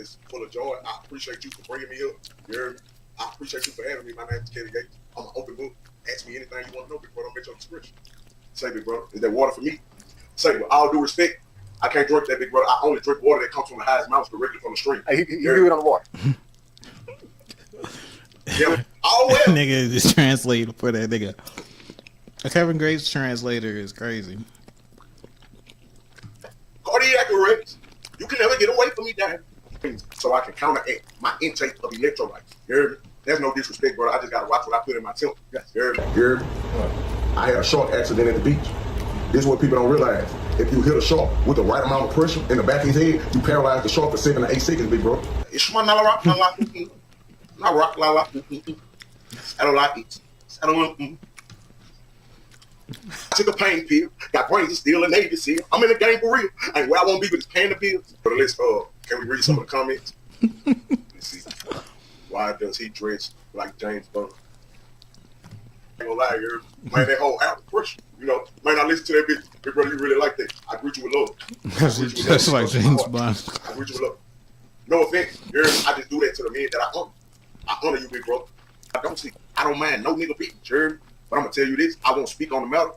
just full of joy. I appreciate you for bringing me up. You heard me? I appreciate you for having me. My name is Kenny Gates. I'm an open book. Ask me anything you want to know, big brother. I'm at your discretion. Say, big brother, is that water for me? Say, with all due respect, I can't drink that, big brother. I only drink water that comes from the highest mountains directly from the stream. Hey, you do it on the water. Yeah. Oh, well. Nigga just translate for that nigga. A Kevin Grace translator is crazy. Cardiac arrest. You can never get away from me, Dad. So I can counteract my intake of electrolytes. You heard me? There's no disrespect, brother. I just gotta watch what I put in my temple. Yes. You heard me? You heard me? I had a shark accident at the beach. This is what people don't realize. If you hit a shark with the right amount of pressure in the back of his head, you paralyze the shark for 7 to 8 seconds, big bro. It's my rock, la la, not rock, la la. I don't like it. I don't want. I took a pain pill. Got brains still a Navy SEAL. I'm in the game for real. Ain't where I want to be with this paying the bills. But let's can we read some of the comments? Let's see. Why does he dress like James Bond? I ain't gonna lie, you man, that whole album pressure. You know, man, I listen to that bitch. Big brother, you really like that. I greet you with love. Just like James Bond. I greet you with love. No offense. I just do that to the men that I honor. I honor you, big brother. I don't mind no nigga beating, sure. But I'm gonna tell you this, I won't speak on the matter.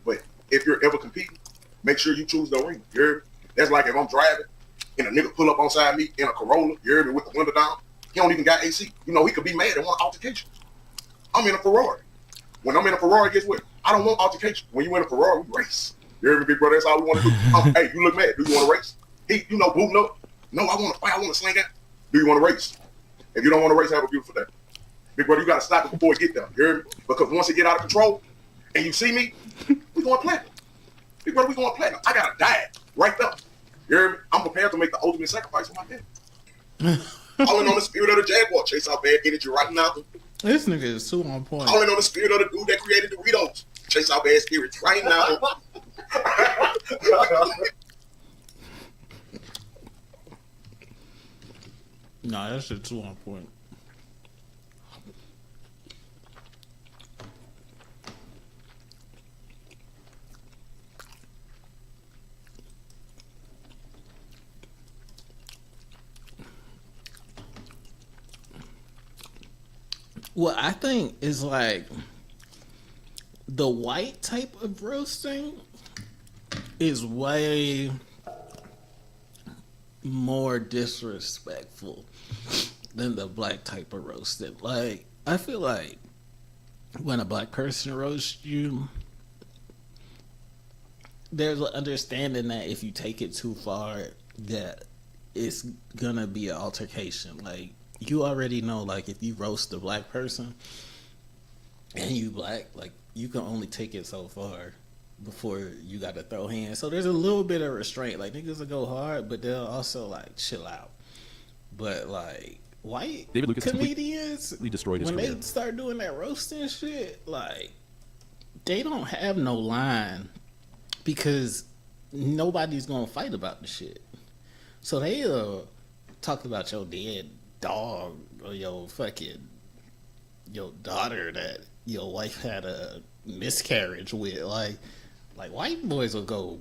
But if you're ever competing, make sure you choose the arena. You heard me? That's like if I'm driving and a nigga pull up on side me in a Corolla, you heard me, with the window down. He don't even got AC. You know, he could be mad and want altercation. I'm in a Ferrari. When I'm in a Ferrari, guess what? I don't want altercation. When you in a Ferrari, we race. You heard me, big brother? That's all we want to do. Hey, you look mad. Do you want to race? He, you know, booting up. No, I want to fight. I want to sling out. Do you want to race? If you don't want to race, have a beautiful day. Big brother, you got to stop it before it get there. You heard me? Because once it get out of control and you see me, we going platinum. Big brother, we going platinum. I got to die right there. You heard me? I'm prepared to make the ultimate sacrifice for my family. Calling on the spirit of the Jaguar. Chase out bad energy right now. This nigga is too on point. Calling on the spirit of the dude that created Doritos. Chase out bad spirits right now. Nah, that shit too on point. What I think is like the white type of roasting is way more disrespectful than the black type of roasting. Like, I feel like when a black person roasts you, there's an understanding that if you take it too far, that it's gonna be an altercation. Like, you already know, like, if you roast a black person and you black, like, you can only take it so far before you got to throw hands. So there's a little bit of restraint. Like, niggas will go hard, but they'll also, like, chill out. But, like, white David Lucas comedians, destroyed his when career. they start doing that roasting shit, like, they don't have no line because nobody's going to fight about the shit. So they talk about your dead dog or your daughter that your wife had a miscarriage with. Like white boys will go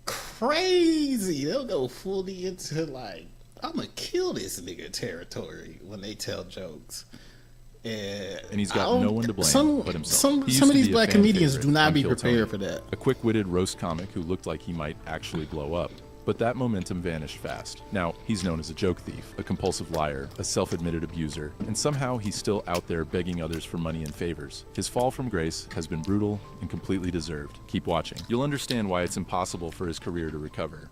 crazy. They'll go fully into like, I'm gonna kill this nigga territory when they tell jokes. And he's got no one to blame but himself. Some of these black comedians do not be prepared for that. A quick-witted roast comic who looked like he might actually blow up. But that momentum vanished fast. Now, he's known as a joke thief, a compulsive liar, a self-admitted abuser, and somehow he's still out there begging others for money and favors. His fall from grace has been brutal and completely deserved. Keep watching. You'll understand why it's impossible for his career to recover.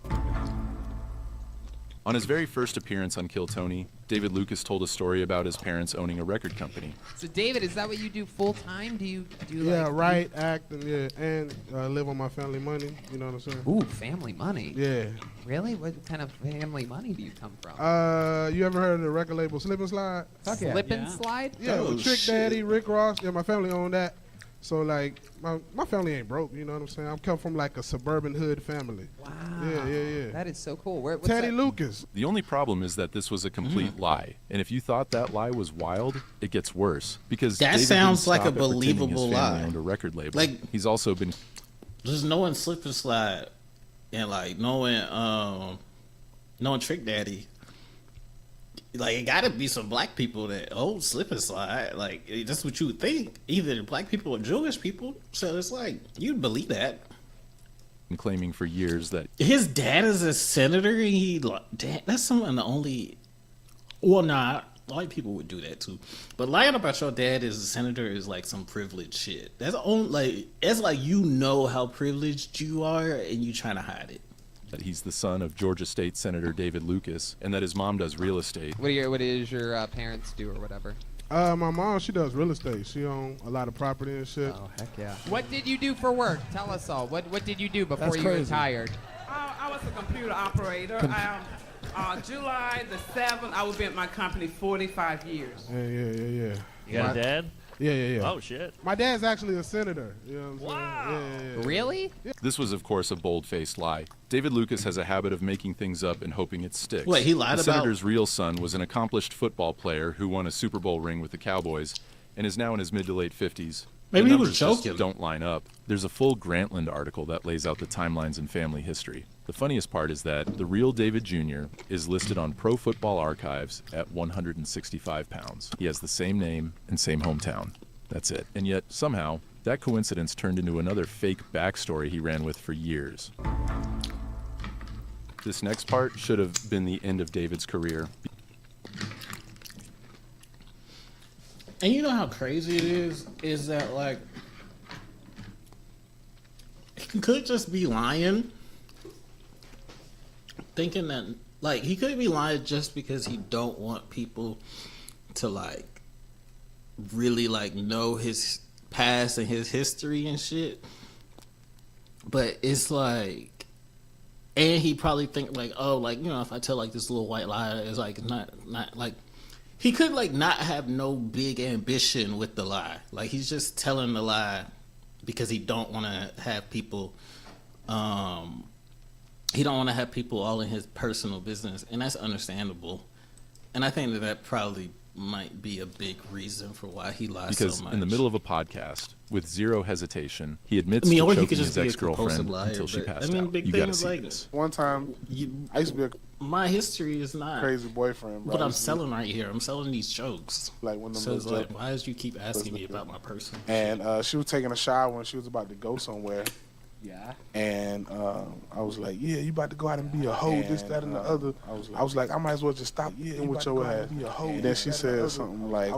On his very first appearance on Kill Tony, David Lucas told a story about his parents owning a record company. So, David, is that what you do full time? Do you Yeah, write, act, and live on my family money. You know what I'm saying? Ooh, family money. Yeah. Really? What kind of family money do you come from? You ever heard of the record label Slip and Slide? Fuck yeah. Slip and Slide? Yeah, Oh, Trick shit. Daddy, Rick Ross. Yeah, my family owned that. So, like, my family ain't broke, you know what I'm saying? I come from, like, a suburban hood family. Wow. Yeah. That is so cool. What's Teddy that? Lucas. The only problem is that this was a complete lie. And if you thought that lie was wild, it gets worse. Because That David sounds didn't like a stop at pretending his believable family lie. owned a record label. Like, he's also been just knowing Slip and Slide and like knowing Trick Daddy Like, it gotta be some black people that slip and slide. Like, that's what you would think. Either black people or Jewish people. So it's like, you'd believe that. And claiming for years that His dad is a senator. And that's some of the only. Well, nah, white people would do that too. But lying about your dad as a senator is like some privileged shit. That's like you know how privileged you are, and you trying to hide it. he's the son of Georgia State Senator David Lucas, and that his mom does real estate. What does your parents do or whatever? My mom, she does real estate. She own a lot of property and shit. Oh, heck yeah. What did you do for work? Tell us all. What did you do before you retired? I was a computer operator. July the 7th, I was at my company 45 years. Yeah. You got a dad? Yeah. Oh, shit. My dad's actually a senator. You know what I'm Wow. saying? Yeah. Really? This was, of course, a bold-faced lie. David Lucas has a habit of making things up and hoping it sticks. Wait, he lied the about- senator's real son was an accomplished football player who won a Super Bowl ring with the Cowboys and is now in his mid to late 50s. Maybe The he was numbers just joking. don't line up. There's a full Grantland article that lays out the timelines in family history. The funniest part is that the real David Jr. is listed on Pro Football Archives at 165 pounds. He has the same name and same hometown. That's it. And yet, somehow, that coincidence turned into another fake backstory he ran with for years. This next part should have been the end of David's career. And you know how crazy it is? Is that, like, he could just be lying, thinking that, like, he could be lying just because he don't want people to, like, really, like, know his past and his history and shit. But it's like, and he probably think, like, oh, like, you know, if I tell, like, this little white lie, it's, like, not like, he could, like, not have no big ambition with the lie. Like, he's just telling the lie because he don't want to have people, he don't want to have people all in his personal business. And that's understandable. And I think that probably might be a big reason for why he lies Because so much. in the middle of a podcast, with zero hesitation, he admits I mean, to or he choking could his just be a ex-girlfriend compulsive liar, until she but, passed I mean, out. big You thing gotta is, see like, this. One time, I used to be my history is a not crazy boyfriend, bro. what I I'm used to be- selling right here. I'm selling these jokes. Like one of them So it's little like, jokes. why did you keep asking me about my person? And she was taking a shower when she was about to go somewhere. Yeah. And I was like, yeah, you about to go out and be a hoe, this, that, and the other. I was like, I might as well just stop eating with your ass. And then she said something like,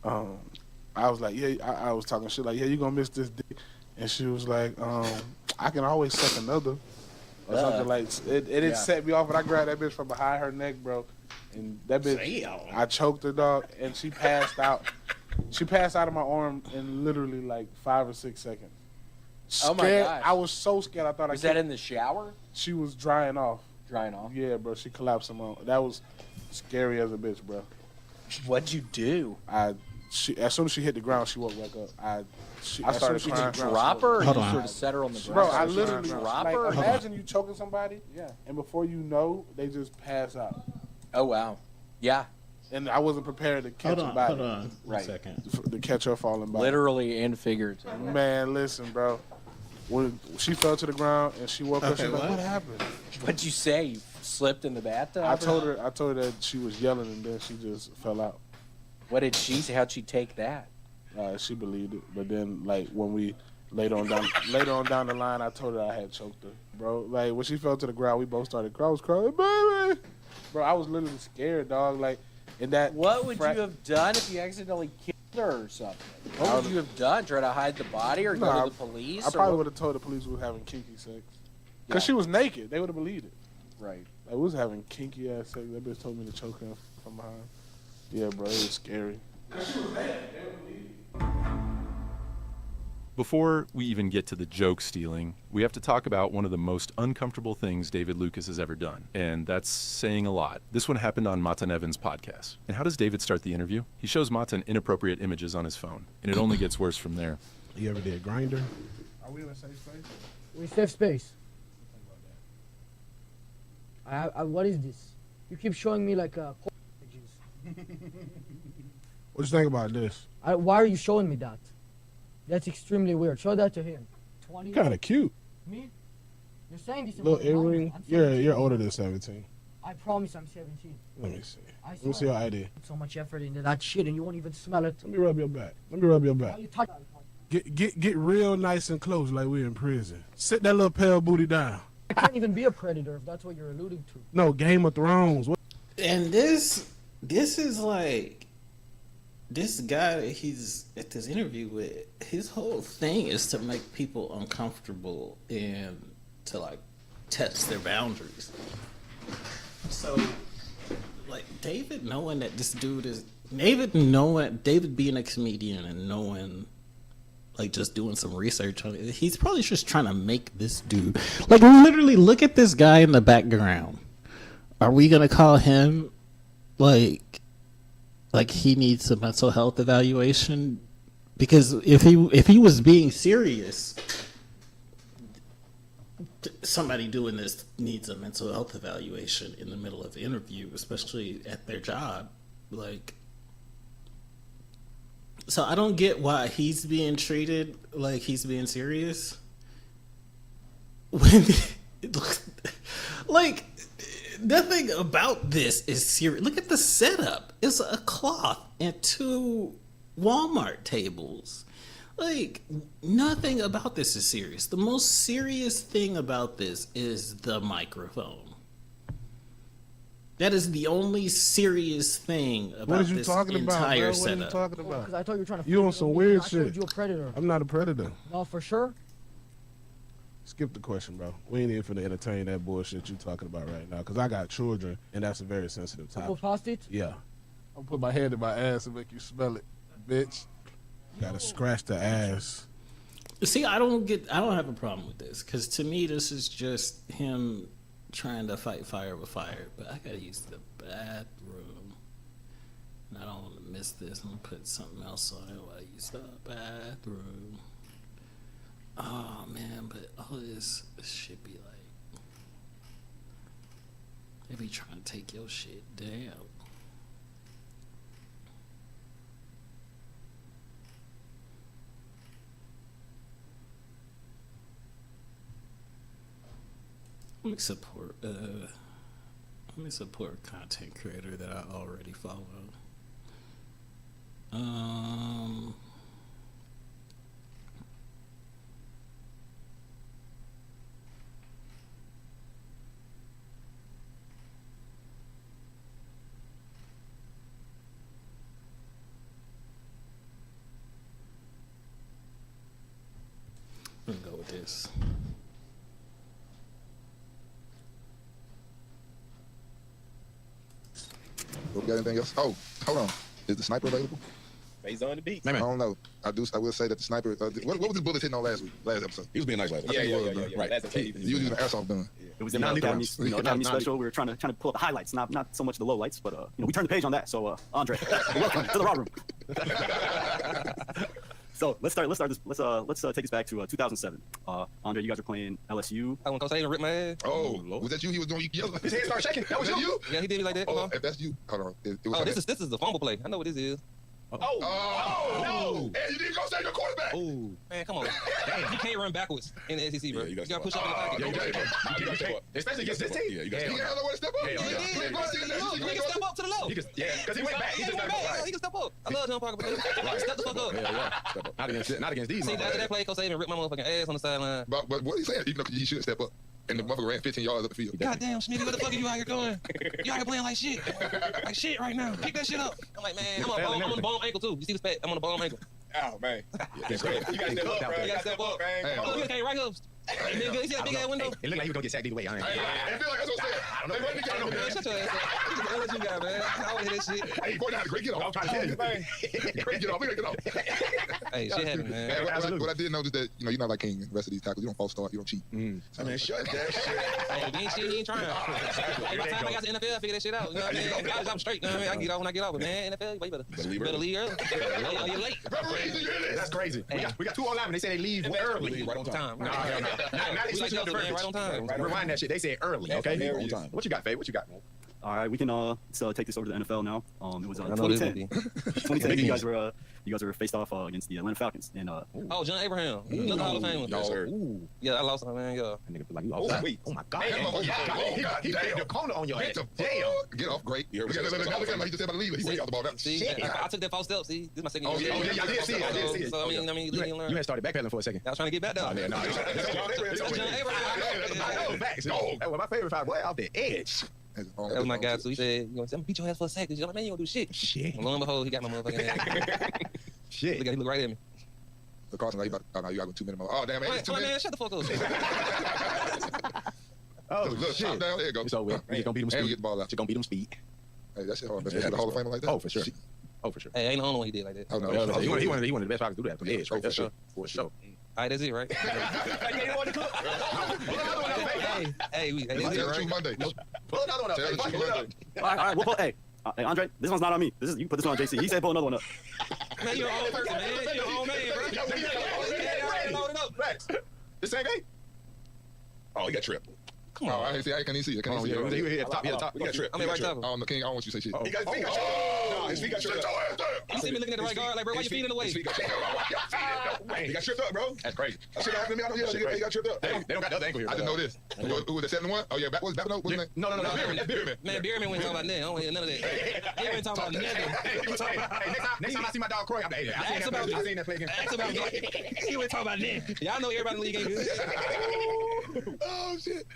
I was like, yeah, I was talking shit like, yeah, you gonna miss this dick. And she was like, I can always suck another. Or something like, it set me off, but I grabbed that bitch from behind her neck, bro. And that bitch, Damn. I choked her, dog, and she passed out. She passed out of my arm in literally like 5 or 6 seconds. Oh my Scared. gosh. I was so scared. I thought Was that in the shower? She was drying off. Drying off. Yeah, bro. She collapsed in my. That was scary as a bitch, bro. What'd you do? As soon as she hit the ground, she woke back up. I started Did you crying. drop her or Hold you on. sort of set her on the ground? Bro, I literally drop like, her? imagine you choking somebody, and before you know, they just pass out. Oh, wow. Yeah. And I wasn't prepared to catch Hold a on, body. hold on. Right. A second. To catch her falling body. Literally and figuratively. Man, listen, bro. When she fell to the ground and she woke up, she Okay, was like, what? "What happened?" What'd you say? You slipped in the bathtub? I told her that she was yelling, and then she just fell out. What did she say? How'd she take that? She believed it, but then like when we later on down the line, I told her I had choked her, bro. Like when she fell to the ground, we both started crying. I was crying, baby. Bro, I was literally scared, dog. Like, in that. What would you have done if you accidentally killed her or something? What would you have done? Try to hide the body or Nah, go to the police? I or probably what- would have told the police we was having kinky sex, cause she was naked. They would have believed it. Right. Like, we was having kinky ass sex. That bitch told me to choke her from behind. Yeah, bro, it was scary. Before we even get to the joke stealing, we have to talk about one of the most uncomfortable things David Lucas has ever done, and that's saying a lot. This one happened on Matan Evans' podcast. And how does David start the interview? He shows Matan inappropriate images on his phone, and it only gets worse from there. You ever did Grinder? Are we in a safe space? We safe space. What is this? You keep showing me like images. What you think about this? Why are you showing me that? That's extremely weird. Show that to him. 20. Kind of cute. Me? You're saying this Little about a minor. earring. I'm saying You're older than 17. I promise I'm 17. Let me see. I Let me see your ID. put so much effort into that shit and you won't even smell it. Let me rub your back. Let me rub your Why back. you touch Get real nice and close like we're in prison. Sit that little pale booty down. I can't even be a predator if that's what you're alluding to. No, Game of Thrones. What? And this is like this guy that he's at this interview with. His whole thing is to make people uncomfortable and to like test their boundaries. So, like David knowing that this dude is David being a comedian and knowing. Like just doing some research on it. He's probably just trying to make this dude like literally look at this guy in the background. Are we gonna call him like he needs a mental health evaluation? Because if he was being serious, somebody doing this needs a mental health evaluation in the middle of the interview, especially at their job. Like. So I don't get why he's being treated like he's being serious. When, like, nothing about this is serious. Look at the setup. It's a cloth and 2 Walmart tables. Like, nothing about this is serious. The most serious thing about this is the microphone. That is the only serious thing about What are you this talking about, entire bro? What setup. are you talking about? Because I thought you were trying to. You on some weird I shit. told you a predator. I'm not a predator. No, for sure. Skip the question, bro. We ain't even finna entertain that bullshit you talking about right now. Because I got children, and that's a very sensitive Double topic. prostate? Yeah. I'll put my hand in my ass and make you smell it, bitch. Gotta scratch the ass. See, I don't have a problem with this. Because to me, this is just him trying to fight fire with fire. But I gotta use the bathroom. And I don't want to miss this. I'm gonna put something else on it while I use the bathroom. Oh man, but all this should be like they be trying to take your shit down. Let me support a content creator that I already follow. I'm gonna go with this. Got anything else? Oh, hold on. Is the sniper available? Based on the beat. I don't know. I will say that the sniper. What was the bullet hitting on last episode? He was being nice last week. Yeah. Right. That's okay. You using an airsoft gun. It was the non-academy special. We were trying to pull up the highlights, not so much the lowlights, but we turned the page on that. So Andre, welcome to the Raw Room. So let's start this. Let's take us back to 2007. Andre, you guys are playing LSU. I went to say and ripped my ass. Oh, was that you? He was doing yellow. His head started shaking. That was you. Yeah, he did me like that. Oh, if that's you, hold on. It was oh, this is the fumble play. I know what this is. Oh, no! Hey, you didn't go save your quarterback. Oh, man, come on. Damn, you can't run backwards in the SEC, bro. Yeah, you gotta push up in the pocket. You gotta especially against this team. Yeah, you got to step up. He can step up to the low. Yeah, because he went back. He can step up. I love John Parker, but step the fuck up. Yeah. Not against these. See, after that play, Coach Saban ripped my motherfucking ass on the sideline. But what he saying? Even though he should step up. And the motherfucker ran 15 yards up the field. Goddamn, Smitty, what the fuck are you out here doing? You out here playing like shit. Like shit right now. Pick that shit up. I'm like, man, I'm on the ball ankle too. You see this pat? I'm on the ball ankle. Oh, man. That's great. You gotta step up, bro. You gotta step up. Oh, you can't right hoops. You see that big ass window? It looked like you were gonna get sacked either way. I feel like that's what I'm saying. I don't know. Shut your ass up. Look at the LSU guy, man. I don't hear that shit. Hey, boy, had a great get off. I'm trying to tell you. Great get off. Great get off. Hey, shit happened, man. What I did notice that, you're not like King and the rest of these tackles. You don't false start. You don't cheat. I mean, shut that shit. Hey, you ain't trying. Hey, by the time I got to NFL, I figured that shit out. You know what I mean? Guys, I'm straight. You know what I mean? I get off when I get off. But man, NFL, you better leave early. You're late. That's crazy. We got 2 on live and they say they leave early. Right on time. No. Now they switching up the verbiage. Right on time. Rewind that shit. They said early, okay? On time. What you got, Faye? What you got? All right, we can so take this over to the NFL now. It was I know this 2010. 2010. You guys were faced off against the Atlanta Falcons. And Oh, John Abraham. Look Hall of Famer. Yes, sir. Yeah, I lost him, man. Yeah. Nigga like you outside. Wait. Oh my God. He laid the corner on your ass. Damn. Get off. Great. Look at him. He just said about to leave. He went out the ball. See, I took that false step. See, this is my second year. Oh, yeah, I did see it. So, I mean, you learn. You had started backpedaling for a second. I was trying to get back down. No, facts. Well, my favorite fight, boy, off the edge. That was my guy, so he said, I'm gonna beat your ass for a second. You're like, man, you don't do shit. Shit. And lo and behold, he got my motherfucking ass. Shit. He looked right at me. The Carson, you got 2 minutes more. Oh, damn, man. Wait, man, shut the fuck up. Oh, look, shit. Down, there you go. It's over. You're gonna beat him speed. Get the ball out. You're gonna beat him speed. Hey, that shit hard. That's the Hall of Famer like that? Oh, for sure. Oh, for sure. Hey, ain't the only one he did like that. Oh, no. He one of the best fighters to do that from the edge, right? For sure. For sure. All right, that's it, right? Hey, that's it, right? Monday. Pull another one up. all right, we'll hey, Andre, this one's not on me. You put this one on JC. He said pull another one up. Man, you're your own person, man. You're your own man, bro. Load it up. Facts. The same game? Oh, he got tripped. Come on. I can't even see. He was here at the top. He got tripped. I mean, right tackle. Oh, no, King, I don't want you to say shit. He got his feet got tripped. No, his feet got tripped. You see me looking at the right guard, like, bro, why you feet in the way? He got tripped up, bro. That's crazy. That shit happened to me. I don't hear he got tripped up. They don't got the other angle here. I didn't know this. Who was the 71? Oh, yeah. Was it Babineau? Wasn't it? No. That's Beerman. Man, Beerman wasn't talking about that. I don't hear none of that. He ain't talking about nothing. Next time I see my dog Croy, I'm like, I seen that play again. Ask about that. He wasn't talking about that. Y'all know everybody in the league ain't good. Oh, shit.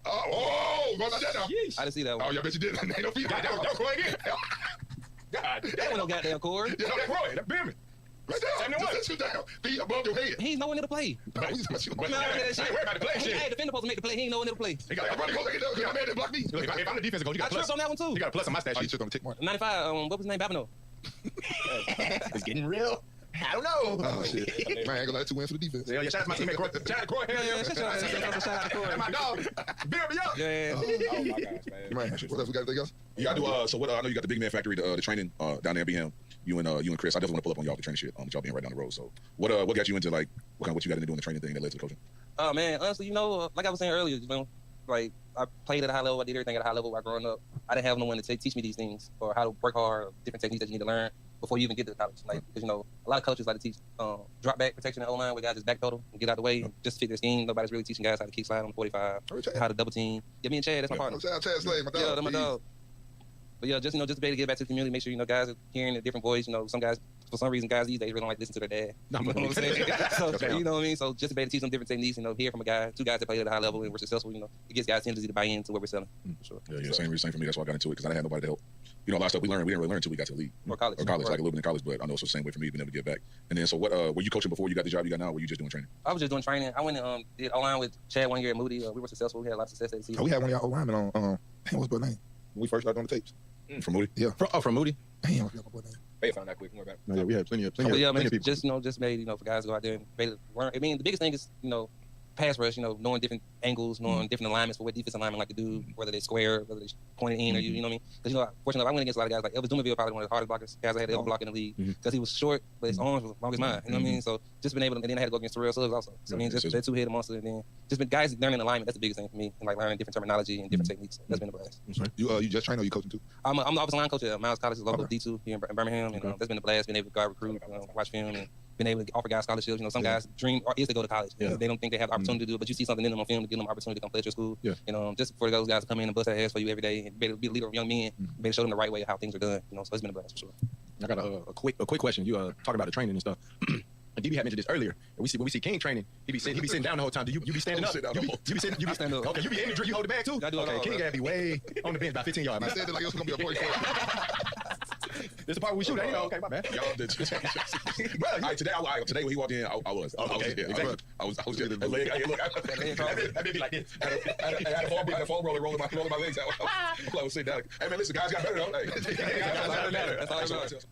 Oh, what about that now? I didn't see that one. Oh, yeah, bet you did. Ain't no feet. That was Croy again. God, that one no goddamn cord. Yeah, that's Croy. That's Beerman. Right there. Just sit down. Feet above your head. He's nowhere near to play. Worry about the play. Hey, defender supposed to make the play. He ain't nowhere near to play. He got my man that blocked me. If I'm the defensive coach, you got a plus on that one too. You got a plus on my stat sheet. You took on the tick mark. 95. What was his name? Babineau. It's getting real. I don't know. Oh, shit. Man, I ain't gonna let 2 wins for the defense. Yeah, shout out to my teammate Croy. Shout out to Croy. Shout out to Croy. My dog. Beer me up. Yeah. Oh, my gosh, man. Man, what else we got? Anything else? Yeah, I do. So what? I know you got the Big Man Factory, the training down there in BM. You and Chris. I definitely want to pull up on y'all the training shit. With y'all being right down the road. So what got you into like what you got into doing the training thing that led to the coaching? Oh man, honestly, like I was saying earlier, like I played at a high level. I did everything at a high level while growing up. I didn't have no one to teach me these things or how to work hard, or different techniques that you need to learn before you even get to college. Like, because a lot of coaches like to teach drop back protection in the O-line where guys just backpedal and get out of the way and just fit their scheme. Nobody's really teaching guys how to kick slide on 45, how to double team. Yeah, me and Chad, that's my partner. Chad Slade, my dog. Yeah, that's my dog. But yeah, just to be able to get back to the community, make sure guys are hearing a different voice. Some guys, for some reason, guys these days really don't like to listen to their dad. You know what I'm saying? So, you know what I mean? So just to be able to teach them different techniques, hear from two guys that play at a high level and were successful, it gets guys tendency to buy into what we're selling. For sure. Yeah, same for me. That's why I got into it because I didn't have nobody to help. A lot of stuff we didn't really learn until we got to the league. Or college, like a little bit in college, but I know it's the same way for me being able to get back. And then, so what? Were you coaching before you got the job you got now? Or were you just doing training? I was just doing training. I went and did O-line with Chad 1 year at Moody. We were successful. We had a lot of success that season. We had one of y'all O-linemen on. What's my name? When we first started doing the tapes. From Moody? Yeah. From Moody? Damn, I forgot my boy name. They found that quick. More back. No, yeah, we had plenty of people. Just made for guys to go out there and learn. I mean, the biggest thing is pass rush. Knowing different angles, knowing different alignments for what defensive linemen like to do, whether they square, whether they pointed in, or you know what I mean. Because fortunately, I went against a lot of guys like Elvis Dumerville, probably one of the hardest blockers guys I had ever block in the league because he was short, but his arms were long as mine. You know what I mean? So just been able to, and then I had to go against Terrell Suggs also. So I mean, just that two-headed monster, and then just been guys learning alignment. That's the biggest thing for me, and like learning different terminology and different techniques. That's been a blast. You just train or you coaching too? I'm the offensive line coach at Miles College, local D2 here in Birmingham, and that's been a blast. Being able to guard, recruit, watch film, and been able to offer guys scholarships. Some guys dream is to go to college. They don't think they have the opportunity to do it, but you see something in them on film to give them an opportunity to come play at your school. Just for those guys to come in and bust their ass for you every day and be able to be a leader of young men, be able to show them the right way of how things are done. So it's been a blast for sure. I got a quick question. You talking about the training and stuff. DB had mentioned this earlier. When we see King training, he be sitting down the whole time. Do you be standing up? You be stand up. Okay, you be in the drink, you hold the bag too? Okay, King gotta be way on the bench by 15 yards. I said it like it was gonna be a point. This is the part where we shoot. Okay, my bad. Y'all did. Today when he walked in, I was. Okay, exactly. I was getting the leg. Look, that be like this. I had a foam roller rolling my legs out. I was sitting down. Hey man, listen, guys got better though. That's all it matters.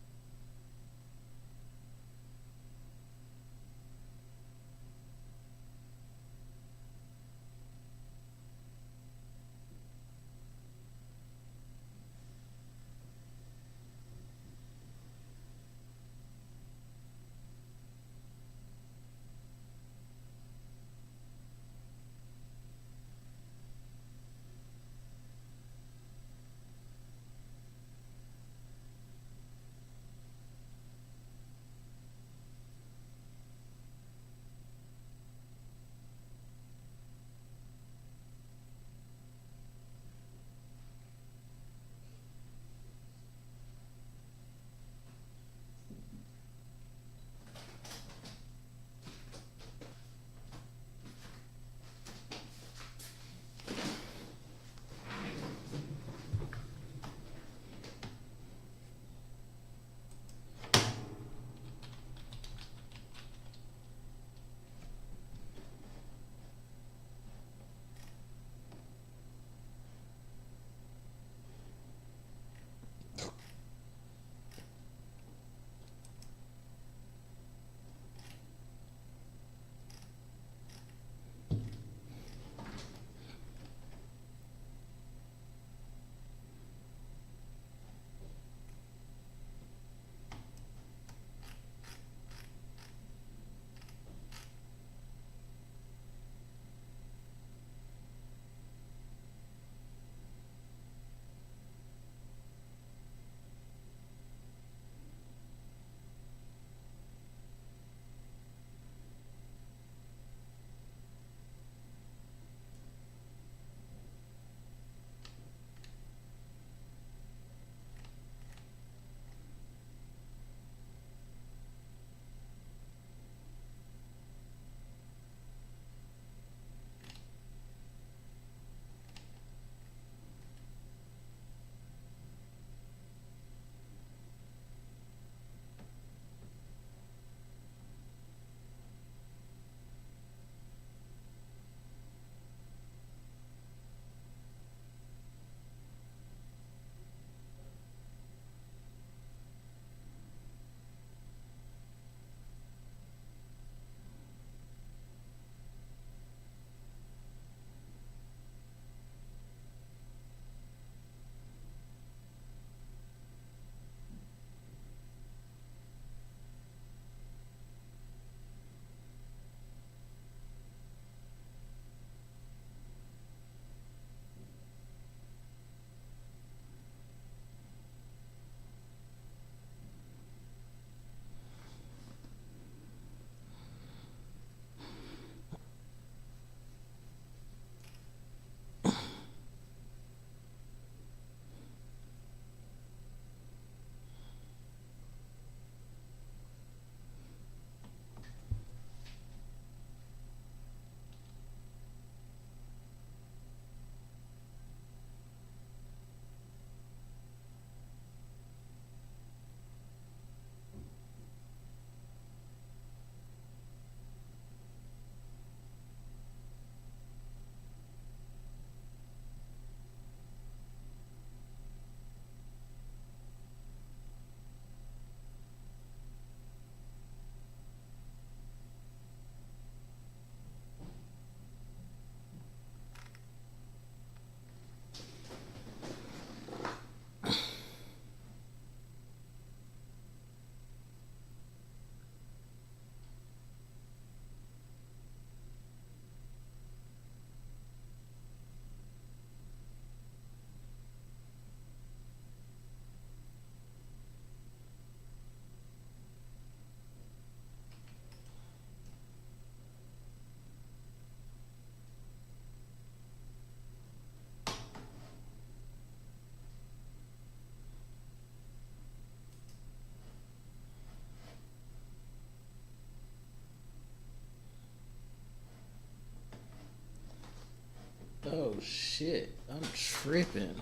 Oh shit, I'm tripping.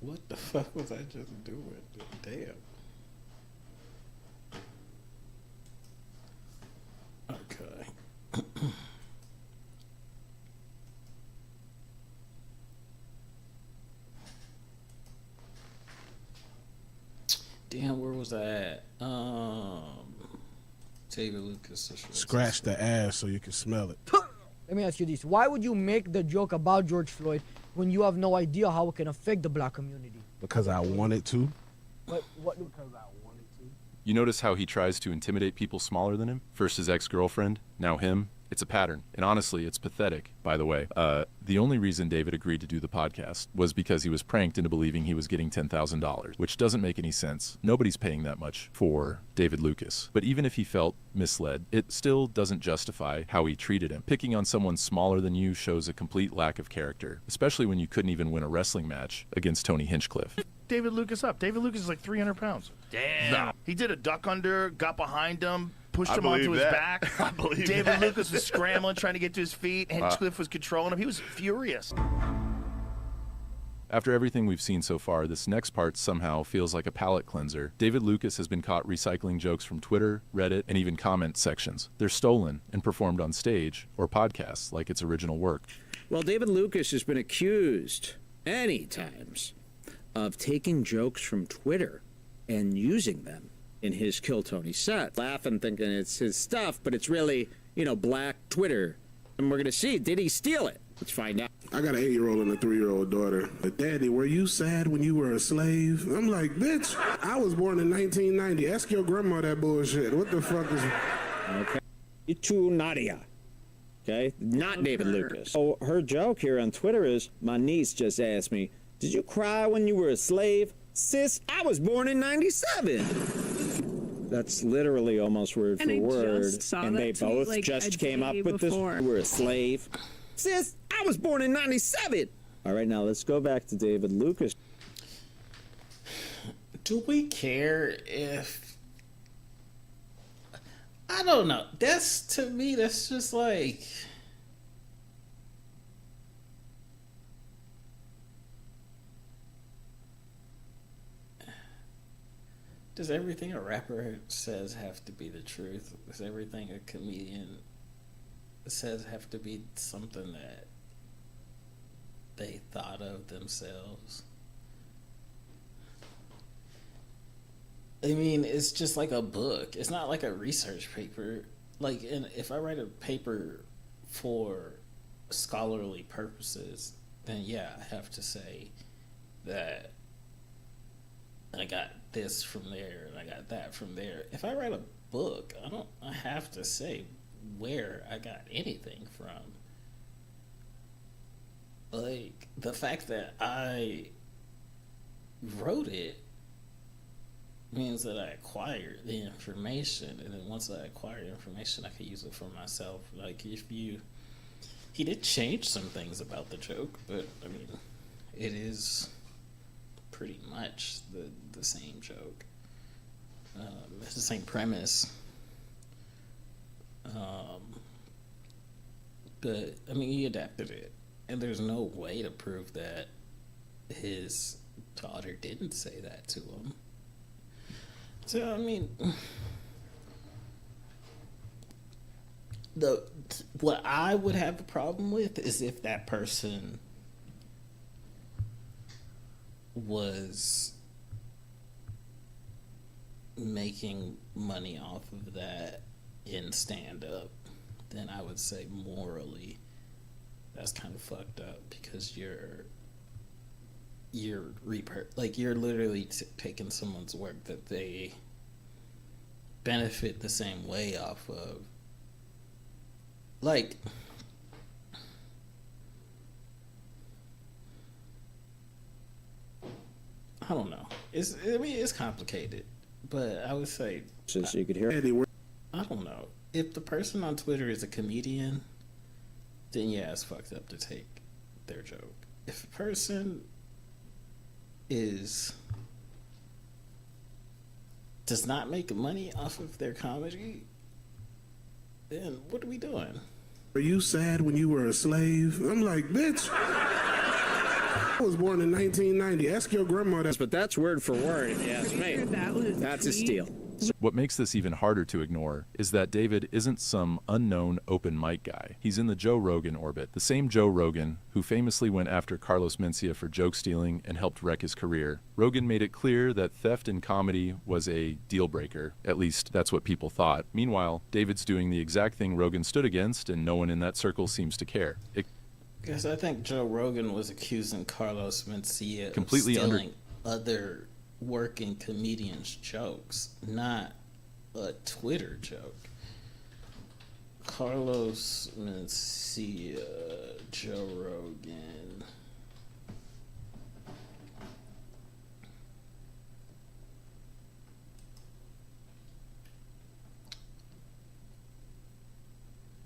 What the fuck was I just doing? Damn. Okay. Damn, where was I at? David Lucas. Scratch the ass so you can smell it. Let me ask you this. Why would you make the joke about George Floyd when you have no idea how it can affect the black community? Because I wanted to. What because I wanted to? You notice how he tries to intimidate people smaller than him? First his ex-girlfriend, now him. It's a pattern. And honestly, it's pathetic, by the way. The only reason David agreed to do the podcast was because he was pranked into believing he was getting $10,000, which doesn't make any sense. Nobody's paying that much for David Lucas. But even if he felt misled, it still doesn't justify how he treated him. Picking on someone smaller than you shows a complete lack of character, especially when you couldn't even win a wrestling match against Tony Hinchcliffe. David Lucas up. David Lucas is like 300 pounds. Damn. No. He did a duck under, got behind him, pushed I him onto believe his that. back. I believe David that. Lucas was scrambling, trying to get to his feet. Hinchcliffe was controlling him. He was furious. After everything we've seen so far, this next part somehow feels like a palate cleanser. David Lucas has been caught recycling jokes from Twitter, Reddit, and even comment sections. They're stolen and performed on stage or podcasts like its original work. Well, David Lucas has been accused many times of taking jokes from Twitter and using them in his Kill Tony set. Laughing, thinking it's his stuff, but it's really, black Twitter. And we're going to see, did he steal it? Let's find out. I got an 8-year-old and a 3-year-old daughter. But Daddy, were you sad when you were a slave? I'm like, bitch, I was born in 1990. Ask your grandma that bullshit. What the fuck is... Okay. To Nadia. Okay? Not David Lucas. So her joke here on Twitter is, my niece just asked me, did you cry when you were a slave? Sis, I was born in 97. That's literally almost word And for I word. just saw And that they tweet, both like, just a came up day with before. this. You were a slave. Sis, I was born in 97. All right, now let's go back to David Lucas. Do we care if... I don't know. To me, that's just like... Does everything a rapper says have to be the truth? Does everything a comedian says have to be something that they thought of themselves? I mean, it's just like a book. It's not like a research paper. Like, if I write a paper for scholarly purposes, then yeah, I have to say that I got this from there and I got that from there. If I write a book, I have to say where I got anything from. Like, the fact that I wrote it means that I acquired the information, and then once I acquire information, I can use it for myself. Like, he did change some things about the joke, but I mean, it is pretty much the same joke. It's the same premise. But I mean, he adapted it, and there's no way to prove that his daughter didn't say that to him. So I mean, what I would have a problem with is if that person was making money off of that in stand-up, then I would say morally that's kind of fucked up, because you're literally taking someone's work that they benefit the same way off of. Like, I don't know. It's complicated, but I would say, So you could hear. I don't know. If the person on Twitter is a comedian, then yeah, it's fucked up to take their joke. If a person does not make money off of their comedy, then what are we doing? Are you sad when you were a slave? I'm like, bitch. I was born in 1990. Ask your grandma that. But that's word for word, if you ask me. That's a steal. What makes this even harder to ignore is that David isn't some unknown open mic guy. He's in the Joe Rogan orbit, the same Joe Rogan who famously went after Carlos Mencia for joke stealing and helped wreck his career. Rogan made it clear that theft in comedy was a deal breaker. At least that's what people thought. Meanwhile, David's doing the exact thing Rogan stood against, and no one in that circle seems to care. Because I think Joe Rogan was accusing Carlos Mencia Completely of stealing other working comedians' jokes, not a Twitter joke. Carlos Mencia, Joe Rogan.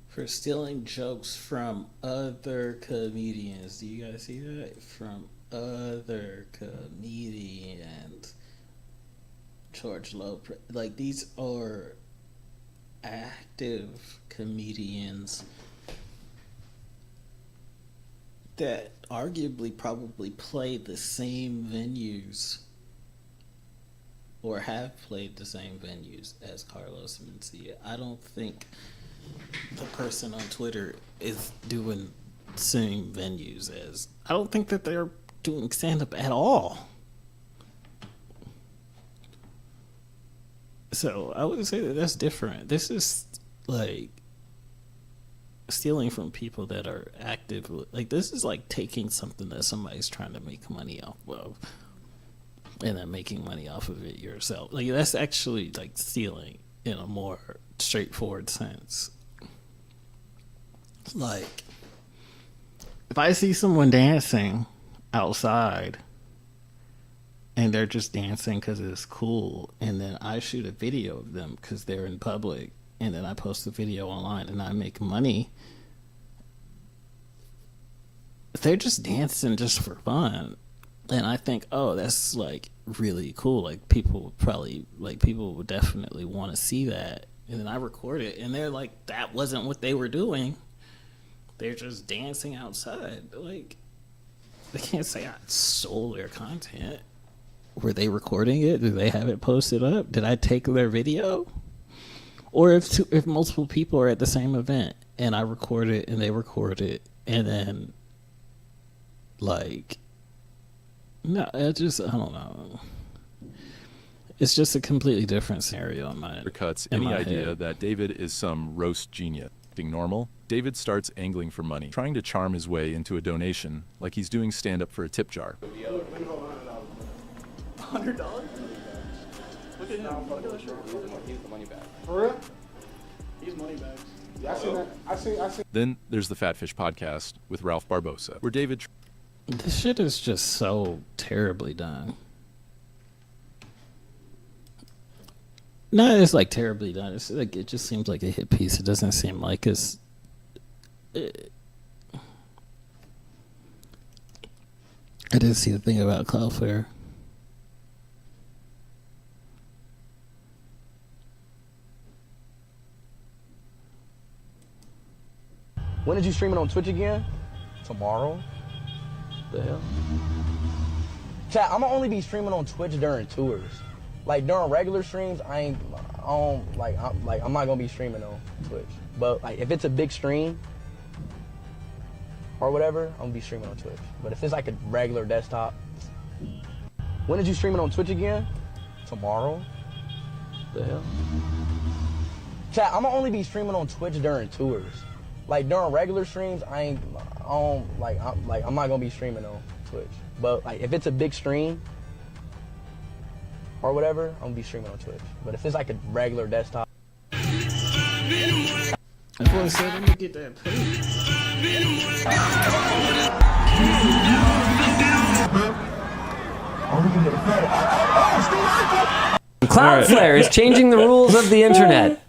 For stealing jokes from other comedians. Do you guys see that? From other comedians. George Lopez. Like, these are active comedians that arguably probably play the same venues or have played the same venues as Carlos Mencia. I don't think the person on Twitter is doing the same venues as. I don't think that they're doing stand-up at all. So I would say that that's different. This is like stealing from people that are active. Like, this is like taking something that somebody's trying to make money off of and then making money off of it yourself. Like, that's actually like stealing in a more straightforward sense. Like, if I see someone dancing outside and they're just dancing because it's cool, and then I shoot a video of them because they're in public, and then I post the video online and I make money, they're just dancing just for fun. And I think, oh, that's like really cool. Like, people would definitely want to see that. And then I record it, and they're like, that wasn't what they were doing. They're just dancing outside. Like, they can't say I stole their content. Were they recording it? Did they have it posted up? Did I take their video? Or if multiple people are at the same event and I record it and they record it, and then like, no, I don't know. It's just a completely different scenario in my Cuts in any my idea head. that David is some roast genius. Being normal, David starts angling for money, trying to charm his way into a donation like he's doing stand-up for a tip jar. $100? Look at him. Look at the shirt. He's the money bag. For real? He's money bags. Yeah, I seen that. I seen. Then there's the Fatfish podcast with Ralph Barbosa, where David... This shit is just so terribly done. No, it's like terribly done. It's like, it just seems like a hit piece. It doesn't seem like it's. I didn't see the thing about Cloudflare. When did you stream it on Twitch again? Tomorrow. The hell? Chat, I'm gonna only be streaming on Twitch during tours. Like, during regular streams, I'm not gonna be streaming on Twitch. But like, if it's a big stream or whatever, I'm gonna be streaming on Twitch. But if it's like a regular desktop, when did you stream it on Twitch again? Tomorrow. The hell? Chat, I'm gonna only be streaming on Twitch during tours. Like, during regular streams, I'm not gonna be streaming on Twitch. But like, if it's a big stream or whatever, I'm gonna be streaming on Twitch. But if it's like a regular desktop, I want to say, let me get that Cloudflare is changing the rules of the internet.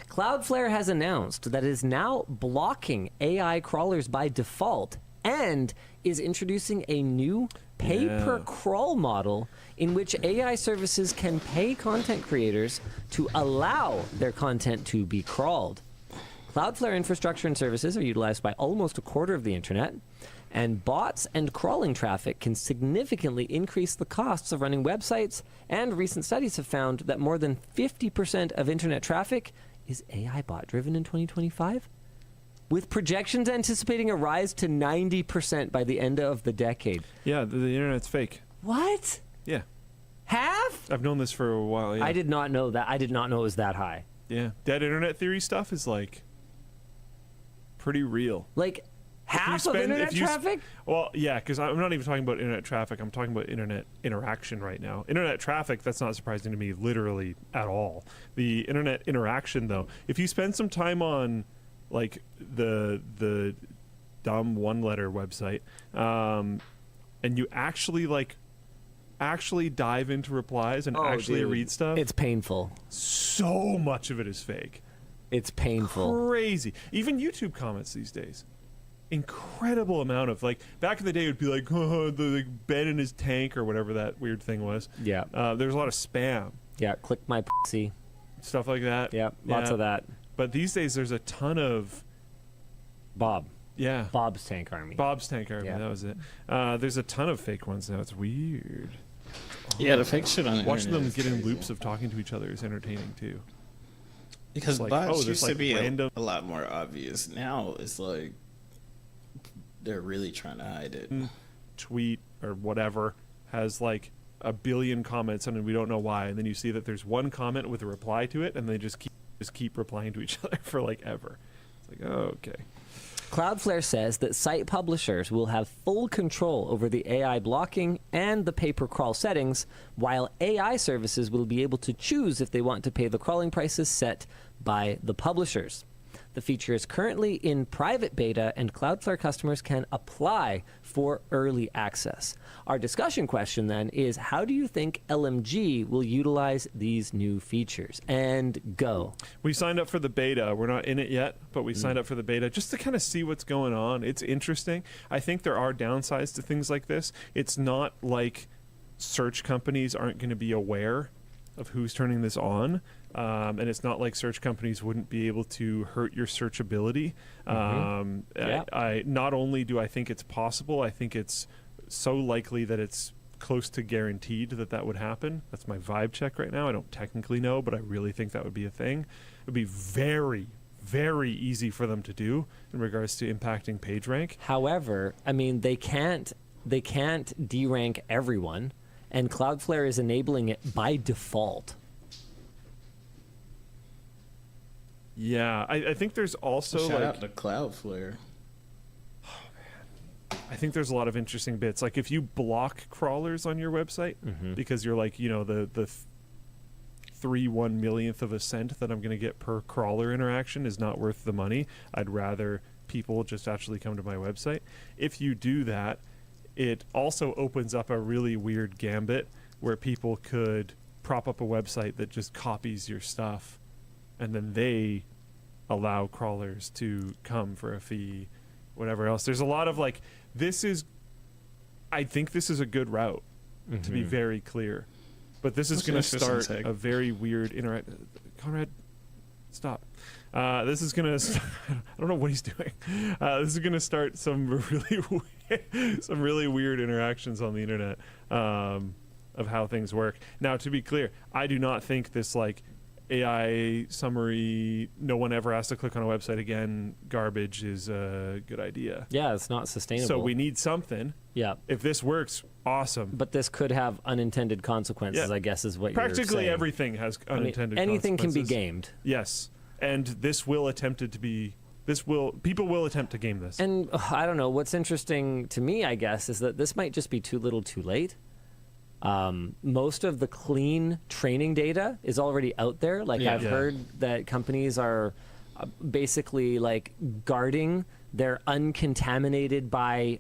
Cloudflare has announced that it is now blocking AI crawlers by default and is introducing a new pay-per-crawl model in which AI services can pay content creators to allow their content to be crawled. Cloudflare infrastructure and services are utilized by almost a quarter of the internet, and bots and crawling traffic can significantly increase the costs of running websites, and recent studies have found that more than 50% of internet traffic is AI bot driven in 2025, with projections anticipating a rise to 90% by the end of the decade. Yeah, the internet's fake. What? Yeah. Half? I've known this for a while, yeah. I did not know that. I did not know it was that high. Yeah. Dead internet theory stuff is, like, pretty real. Like, half of internet traffic? Well, yeah, because I'm not even talking about internet traffic. I'm talking about internet interaction right now. Internet traffic, that's not surprising to me literally at all. The internet interaction, though, if you spend some time on, like, the dumb one-letter website, and you actually, like, dive into replies and read stuff. It's painful. So much of it is fake. It's painful. Crazy. Even YouTube comments these days. Incredible amount of, like, back in the day it would be like, oh, the Ben in his tank or whatever that weird thing was. Yeah. There's a lot of spam. Yeah, click my pussy. Stuff like that. Yeah, lots of that. But these days there's a ton of Bob. Yeah. Bob's Tank Army. Bob's Tank Army, Yeah. that was it. There's a ton of fake ones now. It's weird. Yeah, the fake shit on the Watching internet them is get in crazy. loops of talking to each other is entertaining too. Because It's like, bots there's, used like, to be random... a lot more obvious. Now it's like they're really trying to hide it. Tweet or whatever has like a billion comments and we don't know why, and then you see that there's one comment with a reply to it, and they just keep replying to each other for like ever. It's like, oh, okay. Cloudflare says that site publishers will have full control over the AI blocking and the pay-per-crawl settings, while AI services will be able to choose if they want to pay the crawling prices set by the publishers. The feature is currently in private beta, and Cloudflare customers can apply for early access. Our discussion question then is, how do you think LMG will utilize these new features? And go. We signed up for the beta. We're not in it yet, but we signed up for the beta just to kind of see what's going on. It's interesting. I think there are downsides to things like this. It's not like search companies aren't going to be aware of who's turning this on. And it's not like search companies wouldn't be able to hurt your searchability. I not only do I think it's possible, I think it's so likely that it's close to guaranteed that would happen. That's my vibe check right now. I don't technically know, but I really think that would be a thing. It would be very, very easy for them to do in regards to impacting PageRank. However, I mean, they can't derank everyone, and Cloudflare is enabling it by default. Yeah, I think there's also Shout like out to Cloudflare. I think there's a lot of interesting bits. Like if you block crawlers on your website because you're like, you know, the 3/1 millionth of a cent that I'm going to get per crawler interaction is not worth the money. I'd rather people just actually come to my website. If you do that, it also opens up a really weird gambit where people could prop up a website that just copies your stuff, and then they allow crawlers to come for a fee, whatever else. There's a lot of like, I think this is a good route, to be very clear. But this is going to start a very weird Conrad, stop. This is going to, I don't know what he's doing. This is going to start some really weird interactions on the internet of how things work. Now, to be clear, I do not think this like AI summary, no one ever has to click on a website again, garbage is a good idea. Yeah, it's not sustainable. So we need something. Yeah. If this works, awesome. But this could have unintended consequences, I guess, is what you're saying. Practically everything has unintended anything consequences. can be gamed. Yes. And this will people will attempt to game this. And I don't know, what's interesting to me, I guess, is that this might just be too little too late. Most of the clean training data is already out there. Like I've heard that companies are basically like guarding their uncontaminated by,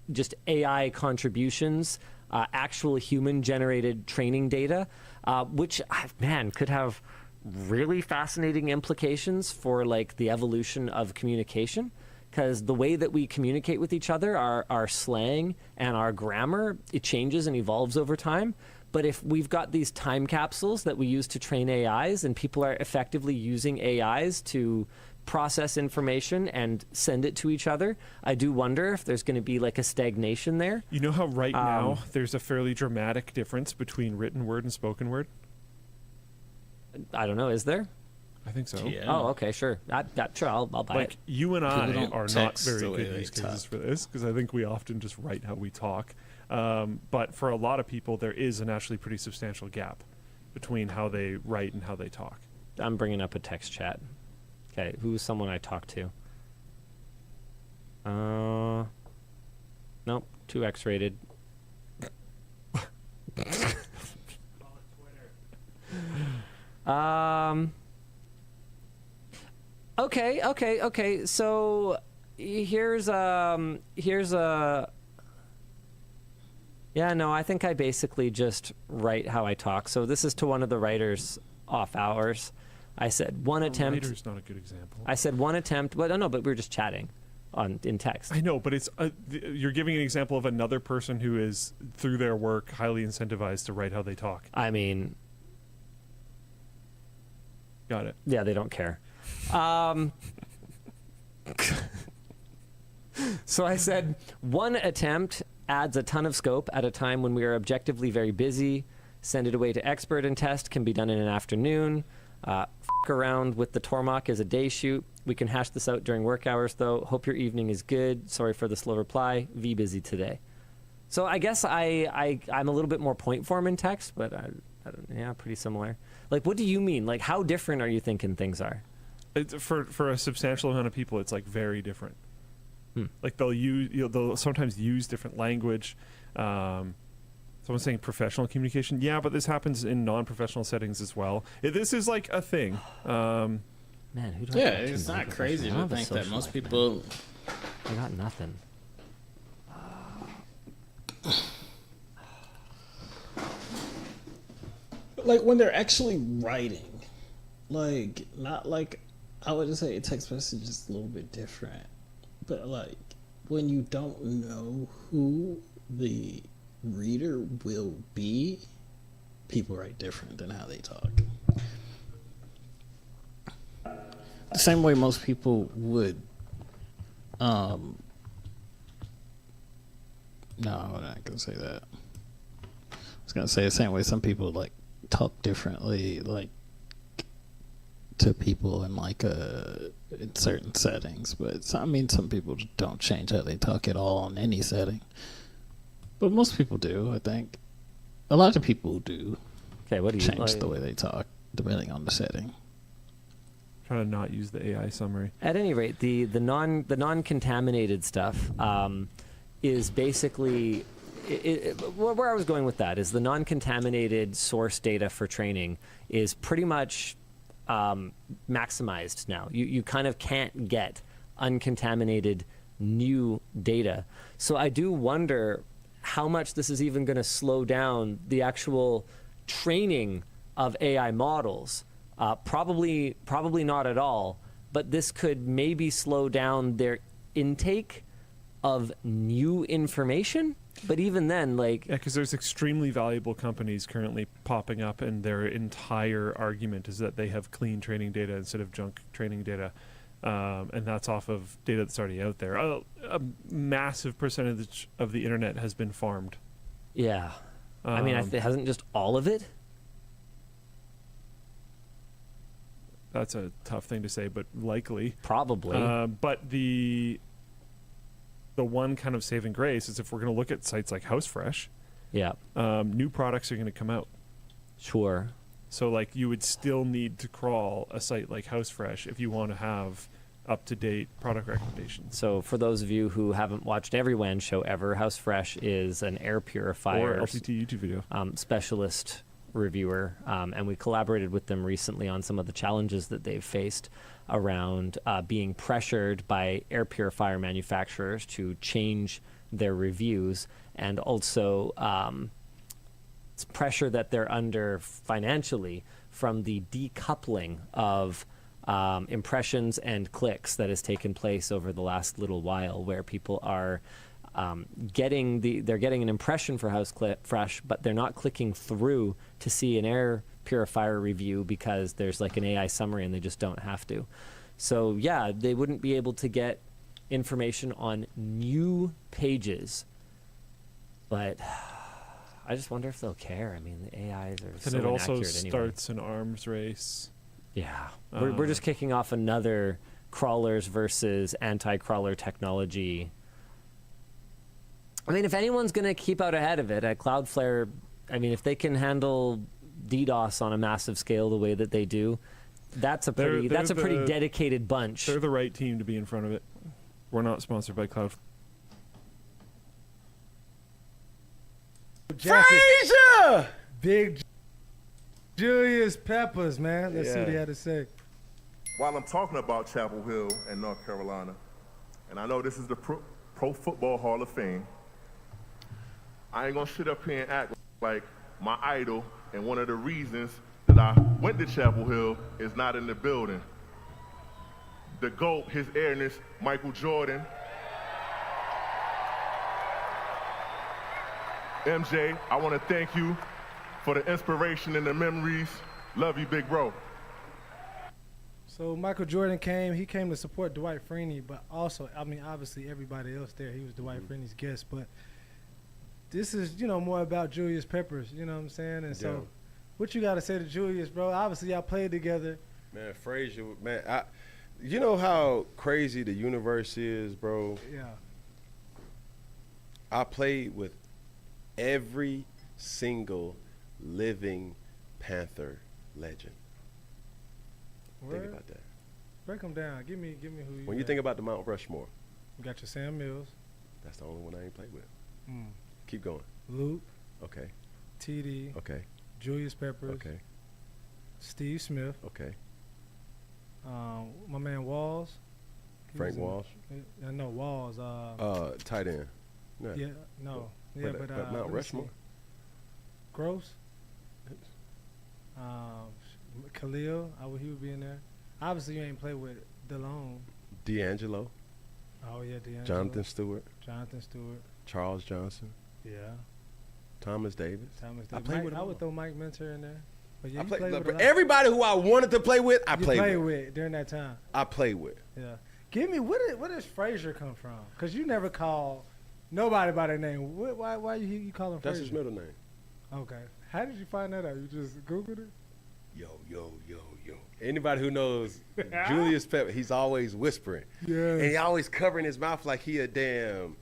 just AI contributions, actual human generated training data, which could have really fascinating implications for like the evolution of communication. Because the way that we communicate with each other, our slang and our grammar, it changes and evolves over time. But if we've got these time capsules that we use to train AIs, and people are effectively using AIs to process information and send it to each other. I do wonder if there's going to be like a stagnation there. You know how right now there's a fairly dramatic difference between written word and spoken word? I don't know. Is there? I think so. Yeah. Oh, okay, sure. Sure, I'll buy it. Like, you and I are not text very the way good they use cases talk. for this, because I think we often just write how we talk. But for a lot of people, there is an actually pretty substantial gap between how they write and how they talk. I'm bringing up a text chat. Okay, who's someone I talk to? Nope, too X-rated. Okay. So here's a. Yeah, no, I think I basically just write how I talk. So this is to one of the writers off hours. I said one attempt. Writer's not a good example. I said one attempt. Well, no, but we were just chatting in text. I know, but it's you're giving an example of another person who is, through their work, highly incentivized to write how they talk. I mean, got it. Yeah, they don't care. So I said one attempt adds a ton of scope at a time when we are objectively very busy. Send it away to expert and test. Can be done in an afternoon. F around with the Tormach is a day shoot. We can hash this out during work hours, though. Hope your evening is good. Sorry for the slow reply. V busy today. So I guess I'm a little bit more point form in text, but yeah, pretty similar. Like, what do you mean? Like, how different are you thinking things are? For a substantial amount of people, it's like very different. Like they'll sometimes use different language. Someone's saying professional communication. Yeah, but this happens in non-professional settings as well. This is like a thing. Man, who do I Yeah, talk to it's in not non-professional? crazy I to don't have a think that social most life, people. man. I got nothing. Like when they're actually writing, like not like I would just say a text message is a little bit different, but like when you don't know who the reader will be, people write different than how they talk. The same way most people would. No, I'm not gonna say that. I was gonna say the same way some people like talk differently, like to people in like in certain settings, but some people don't change how they talk at all in any setting. But most people do, I think. A lot of people do. Okay, what do you change like? the way they talk depending on the setting? Trying to not use the AI summary. At any rate, the non-contaminated stuff is basically where I was going with that is the non-contaminated source data for training is pretty much maximized now. You kind of can't get uncontaminated new data. So I do wonder how much this is even going to slow down the actual training of AI models. Probably not at all, but this could maybe slow down their intake of new information. But even then, like... Yeah, because there's extremely valuable companies currently popping up, and their entire argument is that they have clean training data instead of junk training data. And that's off of data that's already out there. A massive percentage of the internet has been farmed. Yeah. I mean, hasn't just all of it? That's a tough thing to say, but likely. Probably. But the one kind of saving grace is if we're going to look at sites like HouseFresh, yeah, new products are going to come out. Sure. So, like, you would still need to crawl a site like HouseFresh if you want to have up-to-date product recommendations. So, for those of you who haven't watched every WAN show ever, HouseFresh is an air purifier or LTT YouTube video specialist reviewer, and we collaborated with them recently on some of the challenges that they've faced around being pressured by air purifier manufacturers to change their reviews, and also pressure that they're under financially from the decoupling of impressions and clicks that has taken place over the last little while, where people are getting an impression for HouseFresh, but they're not clicking through to see an air purifier review because there's like an AI summary and they just don't have to. So yeah, they wouldn't be able to get information on new pages. But I just wonder if they'll care. I mean, the AIs are so And it also inaccurate anyway. starts an arms race. Yeah. We're just kicking off another crawlers versus anti-crawler technology. I mean, if anyone's going to keep out ahead of it, at Cloudflare, I mean, if they can handle DDoS on a massive scale the way that they do, that's a pretty dedicated bunch. They're the right team to be in front of it. We're not sponsored by Cloudflare. Frazier! Big Julius Peppers, man. Let's see what he had to say. While I'm talking about Chapel Hill and North Carolina, and I know this is the Pro Football Hall of Fame, I ain't gonna sit up here and act like my idol and one of the reasons that I went to Chapel Hill is not in the building. The GOAT, His Airness, Michael Jordan. MJ, I want to thank you for the inspiration and the memories. Love you, big bro. So Michael Jordan came. He came to support Dwight Freeney, but also, I mean, obviously everybody else there. He was Dwight Freeney's guest, but this is, more about Julius Peppers. You know what I'm saying? And so, what you got to say to Julius, bro? Obviously, y'all played together. Man, Frazier, man, you know how crazy the universe is, bro? Yeah. I played with every single living Panther legend. Word? Think about that. Break them down. Give me who you When you got. think about the Mount Rushmore, You got your Sam Mills. that's the only one I ain't played with. Mm. Keep going. Luke. Okay. TD. Okay. Julius Peppers. Okay. Steve Smith. Okay. My man Walls. He Frank was in- Walsh? No, Walls. Tight end. No. Yeah, no. Yeah, but Mount let me Rushmore? see. Gross. Khalil, he would be in there. Obviously, you ain't played with DeLone. D'Angelo. Oh yeah, D'Angelo. Jonathan Stewart. Jonathan Stewart. Charles Johnson. Yeah. Thomas Davis. Thomas I Davis. played Mike, with I them would all. throw Mike Minter in there. But yeah, I you played, played with a lot. everybody who I wanted to play with, I You played played with. with during that time. I played with. Yeah. Give me where does Frazier come from? Because you never call nobody by their name. Why you call him That's Frazier? his middle name. Okay. How did you find that out? You just Googled it? Yo. Anybody who knows Julius Pepper, he's always whispering. Yeah. And he always covering his mouth like he a damn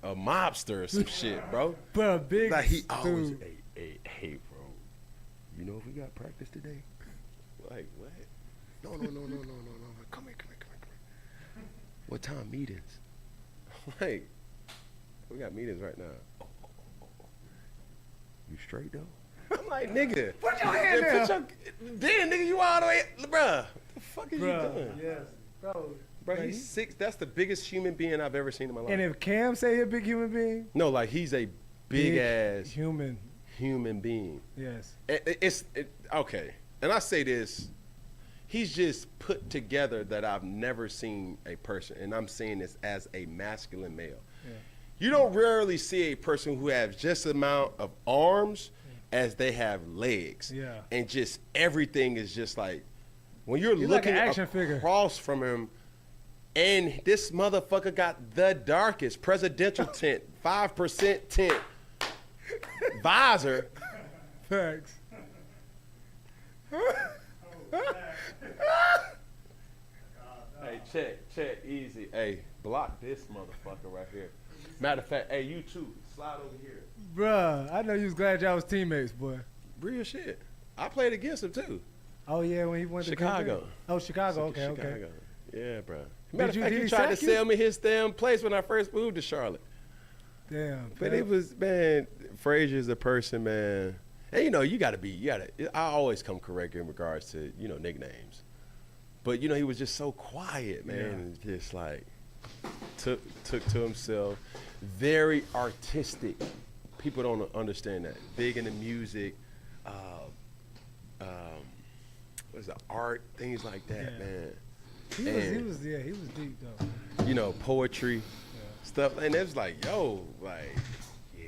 a mobster or some shit, bro. But a big like he always, dude. hey, bro. You know if we got practice today? Like what? No. Come here. What time meetings? Like, we got meetings right now. Oh. You straight though? I'm like, nigga. Put your hand there. Damn, nigga, you all the way, bruh. The fuck is Bruh, you doing? Yes, bro. Bro, he's 6. That's the biggest human being I've ever seen in my life. And if Cam say he a big human being, No, like he's a big ass human being. Yes. Okay. And I say this, he's just put together that I've never seen a person, and I'm saying this as a masculine male. Yeah. You don't rarely see a person who has just the amount of arms as they have legs. Yeah. And just everything is just like, when you're He's like looking an action figure. across from him, and this motherfucker got the darkest presidential tint, 5% tint, visor. Facts. Hey, check, easy. Hey, block this motherfucker right here. Matter of fact, hey, you too, slide over here. Bruh, I know you was glad y'all was teammates, boy. Real shit. I played against him too. Oh yeah, when he went to Chicago. Green Bay. Oh, Chicago. Okay, okay. Chicago. Yeah, bro. Matter of Did fact, he he tried to sack you? sell me his damn place when I first moved to Charlotte. Damn. But it was, man, Frazier's a person, man. And you gotta I always come correct in regards to, nicknames. But he was just so quiet, man. And just like took to himself. Very artistic. People don't understand that. Big into music, what is it, art, things like that, man. He was deep though. Poetry, stuff, and it was like, yo, like, yeah,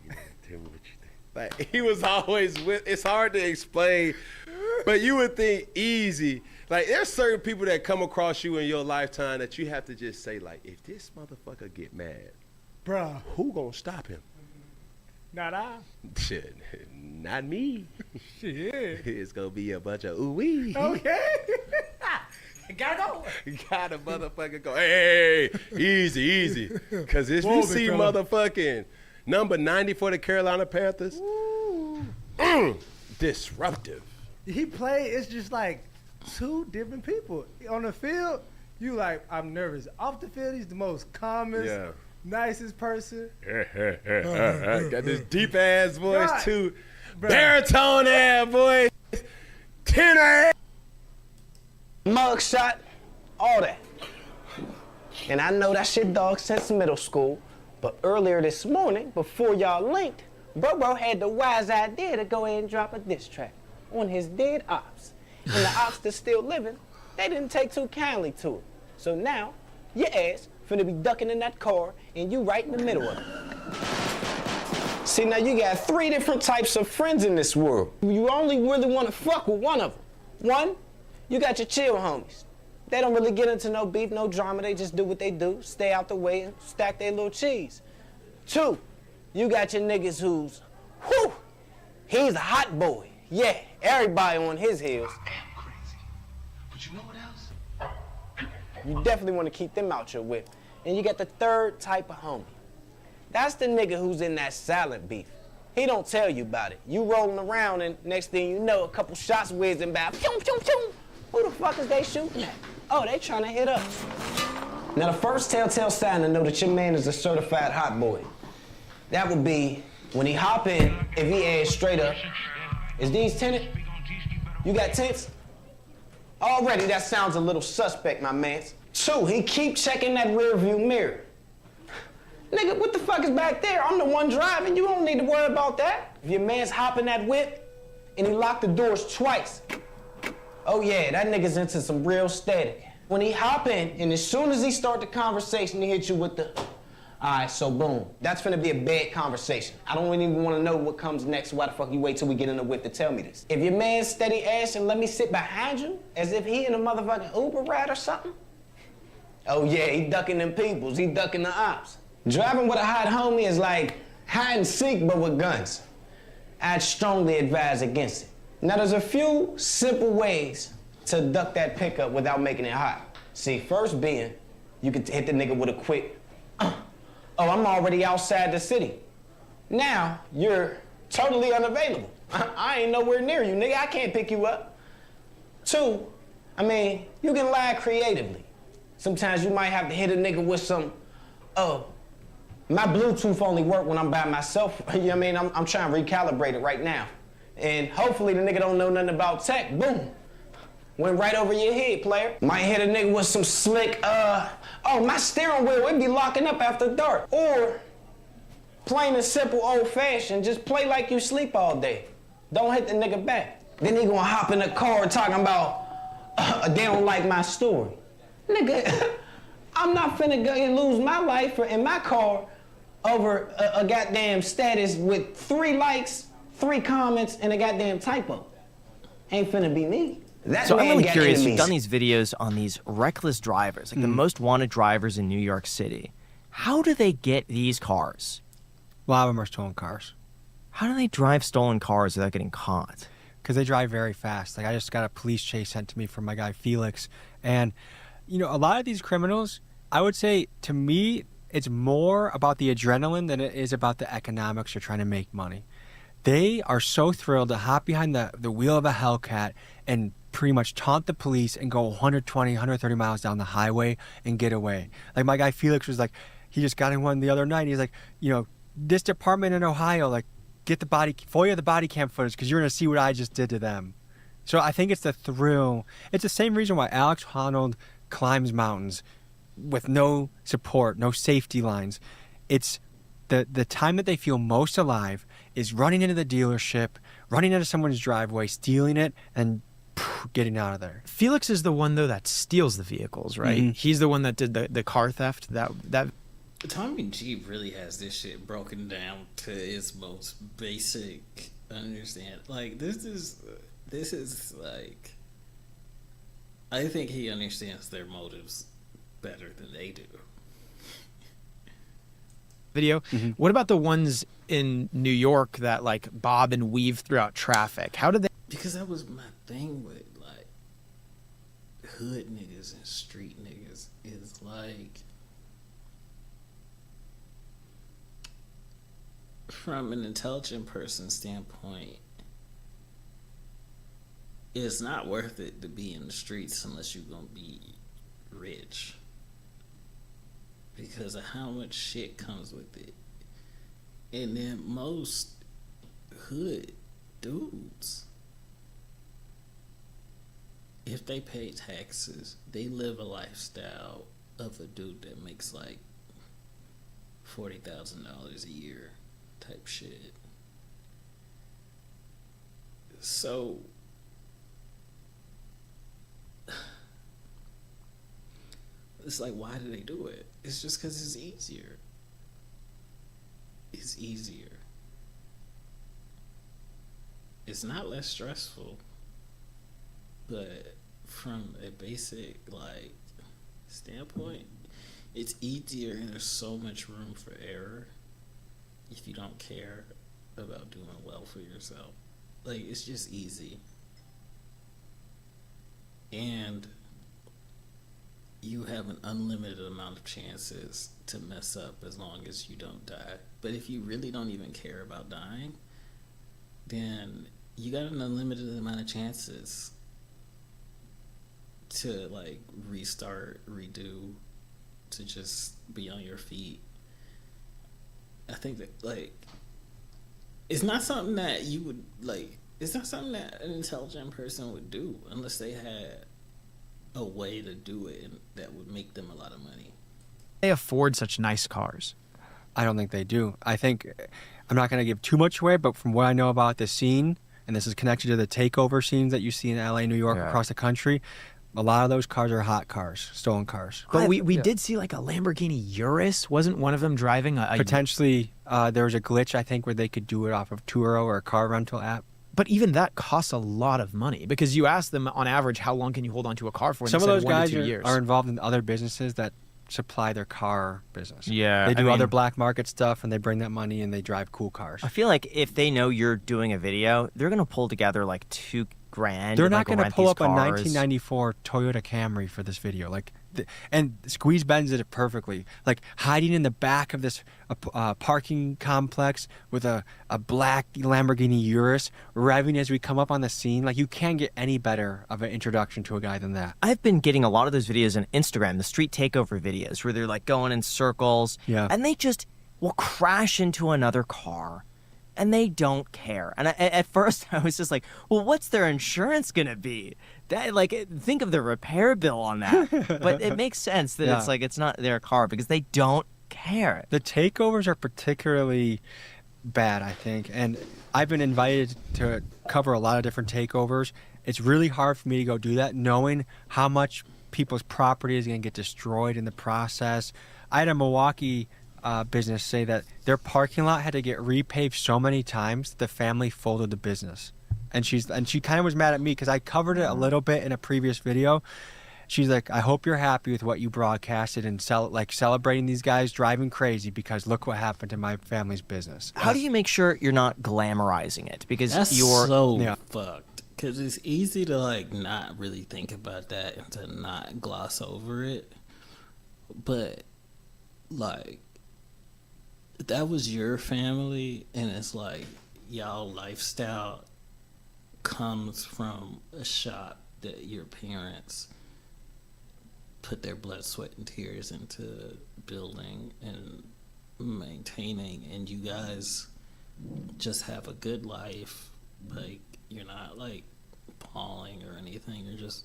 man, tell me what you think. Like, he was always with. It's hard to explain But you would think easy. Like, there's certain people that come across you in your lifetime that you have to just say, like, if this motherfucker get mad, bruh, who gonna stop him? Not I. Shit, not me. Shit. It's gonna be a bunch of ooh-wee. Okay. Gotta go. Gotta motherfucking go. Hey, easy. Because if you see motherfucking number 90 for the Carolina Panthers, disruptive. He played, it's just like two different people. On the field, you like, I'm nervous. Off the field, he's the most calmest, nicest person. Got this deep ass voice God. too. Bruh. Baritone ass voice. Tenor. Mugshot, all that. And I know that shit dog since middle school, but earlier this morning, before y'all linked, Bro had the wise idea to go ahead and drop a diss track on his dead ops. And the ops that's still living, they didn't take too kindly to it. So now, your ass finna be ducking in that car, and you right in the middle of it. See, now you got 3 different types of friends in this world. You only really wanna fuck with one of them. One, you got your chill homies. They don't really get into no beef, no drama. They just do what they do, stay out the way, and stack their little cheese. 2, you got your niggas who's, whew, he's a hot boy. Yeah, everybody on his heels. I am crazy. But you know what else? You definitely want to keep them out your whip. And you got the 3rd type of homie. That's the nigga who's in that silent beef. He don't tell you about it. You rolling around, and next thing you know, a couple shots whizzing by. Pew, pew, pew. Who the fuck is they shooting at? Oh, they trying to hit us. Now, the first telltale sign to know that your man is a certified hot boy, that would be when he hop in, if he asks straight up, is these tinted? You got tints? Already, that sounds a little suspect, my man. 2, he keep checking that rear view mirror. Nigga, what the fuck is back there? I'm the one driving. You don't need to worry about that. If your man's hopping that whip and he locked the doors twice, oh yeah, that nigga's into some real static. When he hop in, and as soon as he start the conversation, he hit you with the, all right, so boom. That's finna be a bad conversation. I don't even wanna know what comes next. Why the fuck you wait till we get in the whip to tell me this? If your man's steady ass and let me sit behind you, as if he in a motherfucking Uber ride or something, oh yeah, he ducking them peoples, he ducking the ops. Driving with a hot homie is like hide and seek, but with guns. I'd strongly advise against it. Now, there's a few simple ways to duck that pickup without making it hot. See, first being, you could hit the nigga with a quick, oh, I'm already outside the city. Now, you're totally unavailable. I ain't nowhere near you, nigga. I can't pick you up. 2, I mean, you can lie creatively. Sometimes you might have to hit a nigga with some, oh, my Bluetooth only work when I'm by myself. You know what I mean? I'm trying to recalibrate it right now. And hopefully the nigga don't know nothing about tech. Boom. Went right over your head, player. Might hit a nigga with some slick, oh, my steering wheel, it be locking up after dark. Or, plain and simple, old-fashioned, just play like you sleep all day. Don't hit the nigga back. Then he gonna hop in the car talking about, they don't like my story. Nigga, I'm not finna go and lose my life in my car over a goddamn status with 3 likes, 3 comments, and a goddamn typo. Ain't finna be me. That So I'm man really got curious, enemies. you've done these videos on these reckless drivers, like the most wanted drivers in New York City. How do they get these cars? A lot of them are stolen cars. How do they drive stolen cars without getting caught? Because they drive very fast. Like, I just got a police chase sent to me from my guy Felix. And, you know, a lot of these criminals, I would say, to me, it's more about the adrenaline than it is about the economics or trying to make money. They are so thrilled to hop behind the wheel of a Hellcat and pretty much taunt the police and go 120, 130 miles down the highway and get away. Like, my guy Felix was like, he just got in one the other night. He's like, you know, this department in Ohio, like, get the FOIA the body cam footage because you're going to see what I just did to them. So I think it's the thrill. It's the same reason why Alex Honnold climbs mountains with no support, no safety lines. It's the time that they feel most alive is running into the dealership, running into someone's driveway, stealing it, and getting out of there. Felix is the one, though, that steals the vehicles, right? Mhm. He's the one that did the car theft. That Tommy G really has this shit broken down to its most basic understand. Like, this is this is like, I think he understands their motives better than they do. Video. What about the ones in New York that like bob and weave throughout traffic? How did they? Because that was my thing with like hood niggas and street niggas is like, from an intelligent person standpoint, it's not worth it to be in the streets unless you're gonna be rich, because of how much shit comes with it. And then most hood dudes, if they pay taxes, they live a lifestyle of a dude that makes like $40,000 a year type shit. So it's like, why do they do it? It's just because it's easier. It's easier. It's not less stressful, but from a basic like standpoint, it's easier, and there's so much room for error if you don't care about doing well for yourself. Like, it's just easy. And you have an unlimited amount of chances to mess up as long as you don't die. But if you really don't even care about dying, then you got an unlimited amount of chances to like restart, redo, to just be on your feet. I think that like, it's not something that you would like, it's not something that an intelligent person would do unless they had a way to do it and that would make them a lot of money. They afford such nice cars. I don't think they do. I think, I'm not going to give too much away, but from what I know about the scene, and this is connected to the takeover scenes that you see in LA, New York, across the country, a lot of those cars are hot cars, stolen cars. But we did see like a Lamborghini Urus. Wasn't one of them driving a Potentially, there was a glitch, I think, where they could do it off of Turo or a car rental app. But even that costs a lot of money, because you ask them on average, how long can you hold on to a car for? And Some they of said those 1 to guys 2 years. are involved in other businesses that supply their car business. Yeah, They do I other mean- black market stuff, and they bring that money and they drive cool cars. I feel like if they know you're doing a video, they're gonna pull together like $2,000. They're and, not like, going to rent pull these up a cars. 1994 Toyota Camry for this video. And Squeeze Benz did it perfectly. Like hiding in the back of this parking complex with a black Lamborghini Urus, revving as we come up on the scene. Like, you can't get any better of an introduction to a guy than that. I've been getting a lot of those videos on Instagram, the street takeover videos, where they're like going in circles, and they just will crash into another car. And they don't care. And at first, I was just like, well, what's their insurance going to be? That, like, think of the repair bill on that. But it makes sense that it's like it's not their car because they don't care. The takeovers are particularly bad, I think. And I've been invited to cover a lot of different takeovers. It's really hard for me to go do that, knowing how much people's property is going to get destroyed in the process. I had a Milwaukee business say that their parking lot had to get repaved so many times that the family folded the business. And she kind of was mad at me because I covered it a little bit in a previous video. She's like, I hope you're happy with what you broadcasted and celebrating these guys driving crazy, because look what happened to my family's business. How do you make sure you're not glamorizing it? Because That's you're so fucked. Because it's easy to like not really think about that and to not gloss over it. But like, that was your family, and it's like y'all lifestyle comes from a shop that your parents put their blood, sweat, and tears into building and maintaining, and you guys just have a good life. Like, you're not like Pauling or anything, you're just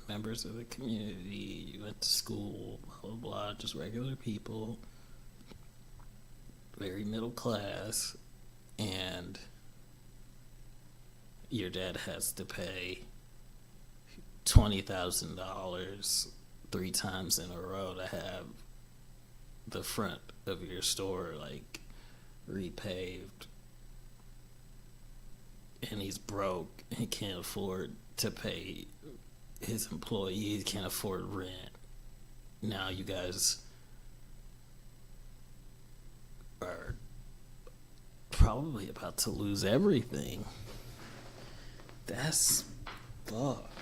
members of the community, you went to school, blah blah blah, just regular people, very middle class, and your dad has to pay $20,000 3 times in a row to have the front of your store like repaved. and he's broke. He can't afford to pay his employees, can't afford rent. Now you guys are probably about to lose everything. That's fucked.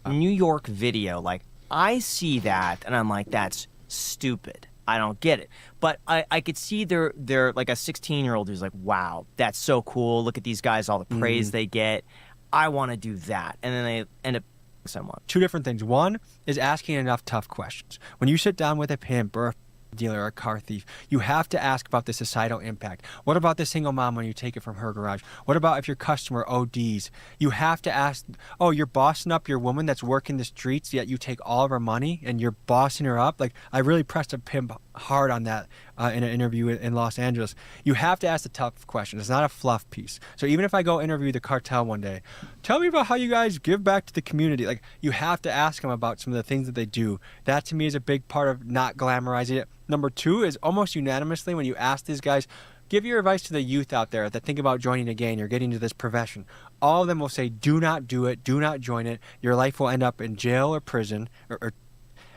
New York video, like, I see that and I'm like, that's stupid. I don't get it. But I could see they're like a 16-year-old who's like, wow, that's so cool. Look at these guys, all the praise they get. I want to do that. And then they end up someone. Two different things. One is asking enough tough questions. When you sit down with a pimp or a dealer or a car thief, you have to ask about the societal impact. What about the single mom when you take it from her garage? What about if your customer ODs? You have to ask, oh, you're bossing up your woman that's working the streets, yet you take all of her money and you're bossing her up? Like, I really pressed a pimp hard on that in an interview in Los Angeles. You have to ask the tough questions. It's not a fluff piece. So even if I go interview the cartel one day, tell me about how you guys give back to the community. Like, you have to ask them about some of the things that they do. That to me is a big part of not glamorizing it. Number two is almost unanimously when you ask these guys, give your advice to the youth out there that think about joining a gang or getting into this profession. All of them will say, do not do it, do not join it. Your life will end up in jail or prison,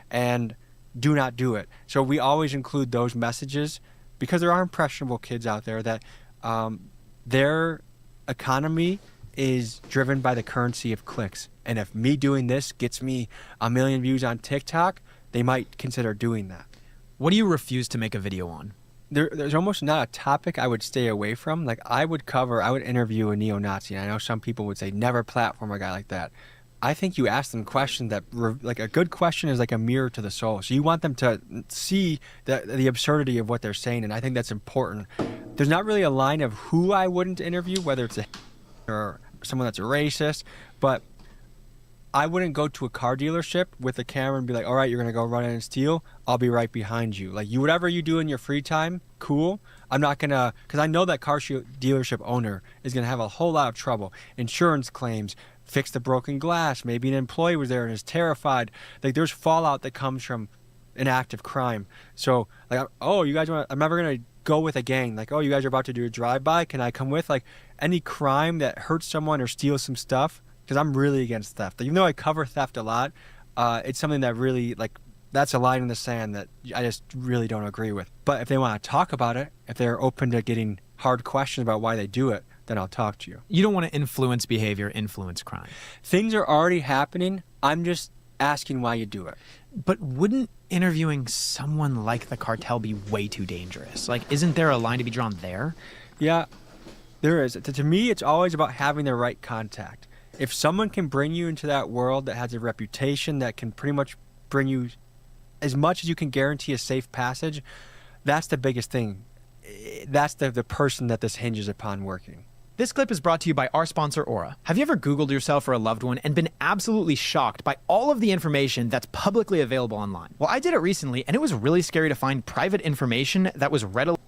and do not do it. So we always include those messages because there are impressionable kids out there that their economy is driven by the currency of clicks. And if me doing this gets me 1 million views on TikTok, they might consider doing that. What do you refuse to make a video on? There's almost not a topic I would stay away from. Like, I would interview a neo-Nazi, and I know some people would say never platform a guy like that. I think you ask them questions that, like, a good question is like a mirror to the soul. So you want them to see the absurdity of what they're saying, and I think that's important. There's not really a line of who I wouldn't interview, whether it's or someone that's a racist, but I wouldn't go to a car dealership with a camera and be like, all right, you're going to go run in and steal. I'll be right behind you. Like, whatever you do in your free time, cool. I'm not going to, because I know that car dealership owner is going to have a whole lot of trouble. Insurance claims, fix the broken glass. Maybe an employee was there and is terrified. Like, there's fallout that comes from an act of crime. So, like, oh, you guys I'm never going to go with a gang. Like, oh, you guys are about to do a drive-by. Can I come with? Like, any crime that hurts someone or steals some stuff, because I'm really against theft. Even though I cover theft a lot, it's something that really, like, that's a line in the sand that I just really don't agree with. But if they want to talk about it, if they're open to getting hard questions about why they do it, then I'll talk to you. You don't want to influence behavior, influence crime. Things are already happening. I'm just asking why you do it. But wouldn't interviewing someone like the cartel be way too dangerous? Like, isn't there a line to be drawn there? Yeah, there is. To me, it's always about having the right contact. If someone can bring you into that world that has a reputation that can pretty much bring you as much as you can guarantee a safe passage, that's the biggest thing. That's the person that this hinges upon working. This clip is brought to you by our sponsor, Aura. Have you ever Googled yourself or a loved one and been absolutely shocked by all of the information that's publicly available online? Well, I did it recently, and it was really scary to find private information that was readily...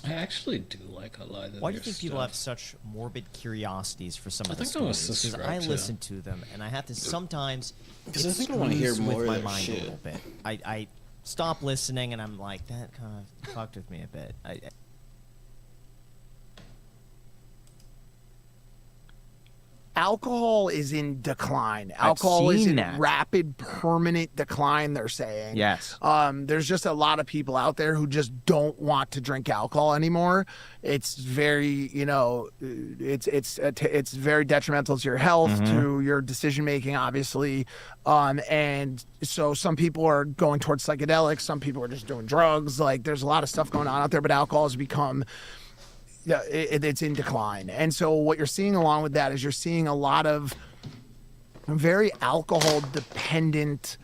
I actually do like a lot of Why do you think people have such morbid curiosities for some of the think I was stories? Because I subscribed to listen to them, and I have to sometimes. Because I think I want to hear more with of my their mind shit. a little bit. I stop listening, and I'm like, that kind of fucked with me a bit. Alcohol is in decline. Alcohol is in that. rapid, permanent decline, they're saying. Yes. There's just a lot of people out there who just don't want to drink alcohol anymore. It's very, it's very detrimental to your health, to your decision making, obviously. And so some people are going towards psychedelics. Some people are just doing drugs. Like, there's a lot of stuff going on out there, but alcohol has become... Yeah, it's in decline. And so what you're seeing along with that is you're seeing a lot of very alcohol-dependent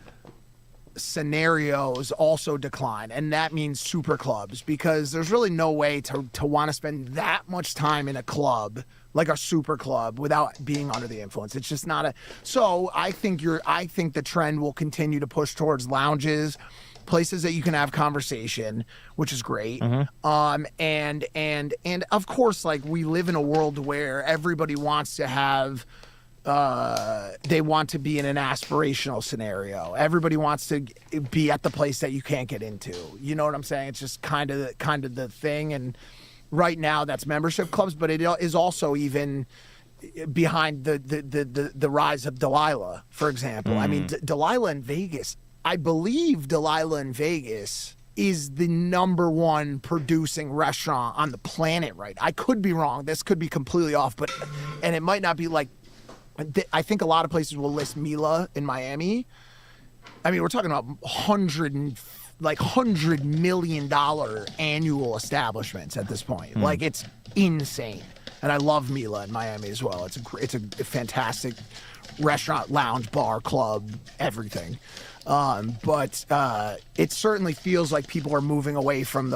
scenarios also decline. And that means super clubs, because there's really no way to want to spend that much time in a club, like a super club, without being under the influence. It's just not a... So I think the trend will continue to push towards lounges, places that you can have conversation, which is great. And of course, like, we live in a world where everybody wants to have they want to be in an aspirational scenario. Everybody wants to be at the place that you can't get into. You know what I'm saying? It's just kind of the thing. And right now, that's membership clubs, but it is also even behind the rise of Delilah, for example. I mean, Delilah in Vegas. I believe Delilah in Vegas is the #1 producing restaurant on the planet, right? I could be wrong. This could be completely off, and it might not be like. I think a lot of places will list Mila in Miami. I mean, we're talking about $100 million annual establishments at this point. Like, it's insane. And I love Mila in Miami as well. It's a fantastic restaurant, lounge, bar, club, everything. But it certainly feels like people are moving away from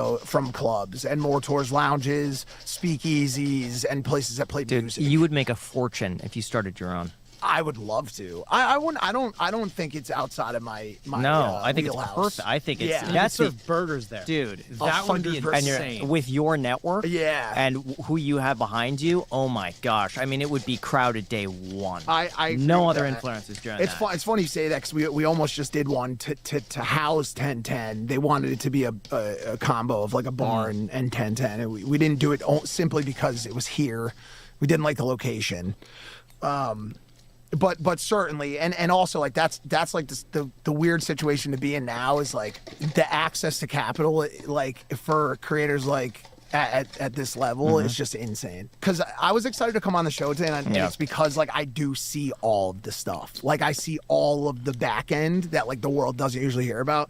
clubs and more towards lounges, speakeasies, and places that play music. You would make a fortune if you started your own. I would love to. I wouldn't. I don't think it's outside of my No, I think wheelhouse. it's perfect. I think it's Yeah. serve burgers there, dude. That would be And insane. with your network, Yeah. and who you have behind you. Oh my gosh! I mean, it would be crowded day one. I agree no with other that. influencers doing It's that. fun. It's funny you say that because we almost just did one to house 1010. They wanted it to be a combo of like a bar and 1010, and we didn't do it simply because it was here. We didn't like the location. But certainly, and also like that's like the weird situation to be in now is like the access to capital, like for creators like at this level is just insane. Because I was excited to come on the show today, and it's because like I do see all of the stuff. Like I see all of the back end that like the world doesn't usually hear about.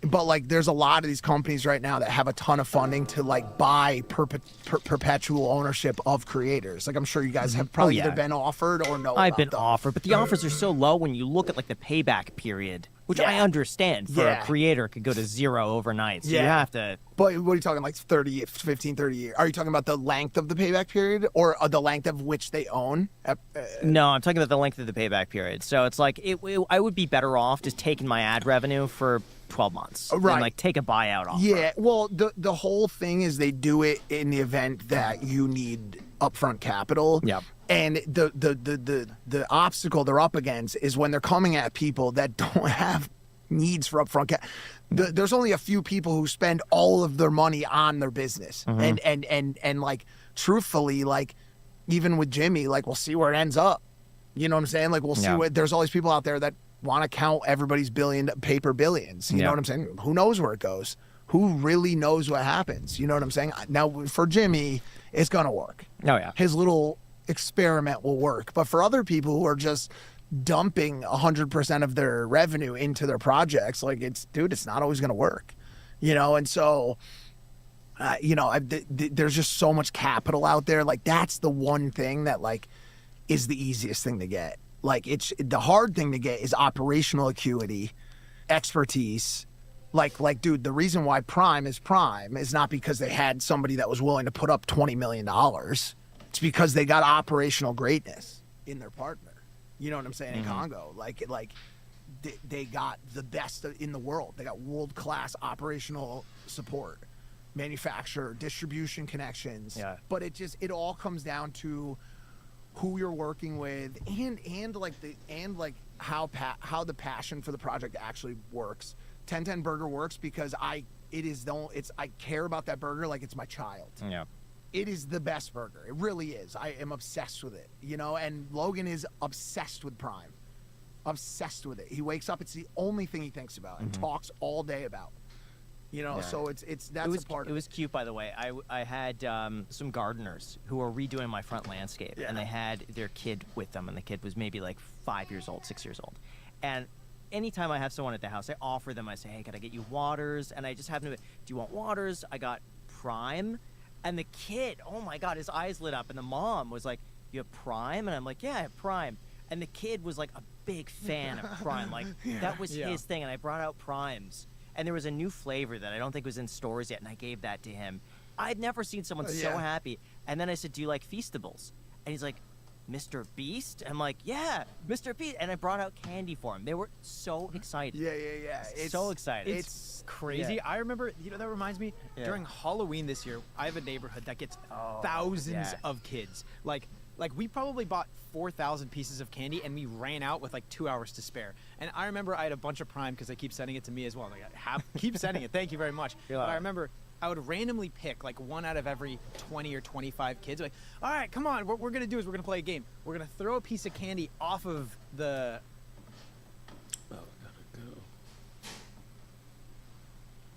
But like, there's a lot of these companies right now that have a ton of funding to like buy perpetual ownership of creators. Like, I'm sure you guys have probably either been offered or know. I've been about them. offered, but the offers are so low when you look at like the payback period, which I understand for a creator could go to 0 overnight. So you have to. But what are you talking, like 15, 30 years? Are you talking about the length of the payback period or the length of which they own? No, I'm talking about the length of the payback period. So it's like I would be better off just taking my ad revenue for 12 months. Right. And like take a buyout offer. Yeah, well, the whole thing is they do it in the event that you need upfront capital. Yep. And the obstacle they're up against is when they're coming at people that don't have needs for upfront capital. There's only a few people who spend all of their money on their business. And like, truthfully, like, even with Jimmy, like, we'll see where it ends up. You know what I'm saying? Like, we'll see what there's all these people out there that want to count everybody's paper billions. You know what I'm saying? Who knows where it goes? Who really knows what happens? You know what I'm saying? Now, for Jimmy, it's going to work. Oh, yeah. His little experiment will work. But for other people who are just dumping 100% of their revenue into their projects, like, it's not always going to work. You know, and so, there's just so much capital out there. Like, that's the one thing that, like, is the easiest thing to get. Like, it's the hard thing to get is operational acuity, expertise. Like, dude, the reason why Prime is not because they had somebody that was willing to put up $20 million. It's because they got operational greatness in their partner. You know what I'm saying? In Congo, like they got the best in the world. They got world-class operational support, manufacturer, distribution connections. Yeah. But it all comes down to who you're working with and how the passion for the project actually works. 1010 Burger works because I care about that burger like it's my child. Yeah. It is the best burger. It really is. I am obsessed with it, you know, and Logan is obsessed with Prime. Obsessed with it. He wakes up, it's the only thing he thinks about and talks all day about. You know, so that's a part of it. It was cute, by the way. I had some gardeners who were redoing my front landscape, and they had their kid with them, and the kid was maybe like 5 years old, 6 years old. And anytime I have someone at the house, I offer them, I say, hey, can I get you waters? And I just happen to, do you want waters? I got Prime. And the kid, oh my God, his eyes lit up. And the mom was like, you have Prime? And I'm like, yeah, I have Prime. And the kid was like a big fan of Prime. Like, that was his thing. And I brought out Primes. And there was a new flavor that I don't think was in stores yet, and I gave that to him. I'd never seen someone so happy. And then I said, do you like Feastables? And he's like, Mr. Beast? I'm like, yeah, Mr. Beast. And I brought out candy for him. They were so excited. Yeah. So excited. It's crazy. I remember, that reminds me, during Halloween this year, I have a neighborhood that gets thousands of kids. Like Like, we probably bought 4,000 pieces of candy, and we ran out with like 2 hours to spare. And I remember I had a bunch of Prime because they keep sending it to me as well. Like, keep sending it. Thank you very much. But I remember I would randomly pick like one out of every 20 or 25 kids. Like, all right, come on. What we're gonna do is we're gonna play a game. We're gonna throw a piece of candy off of the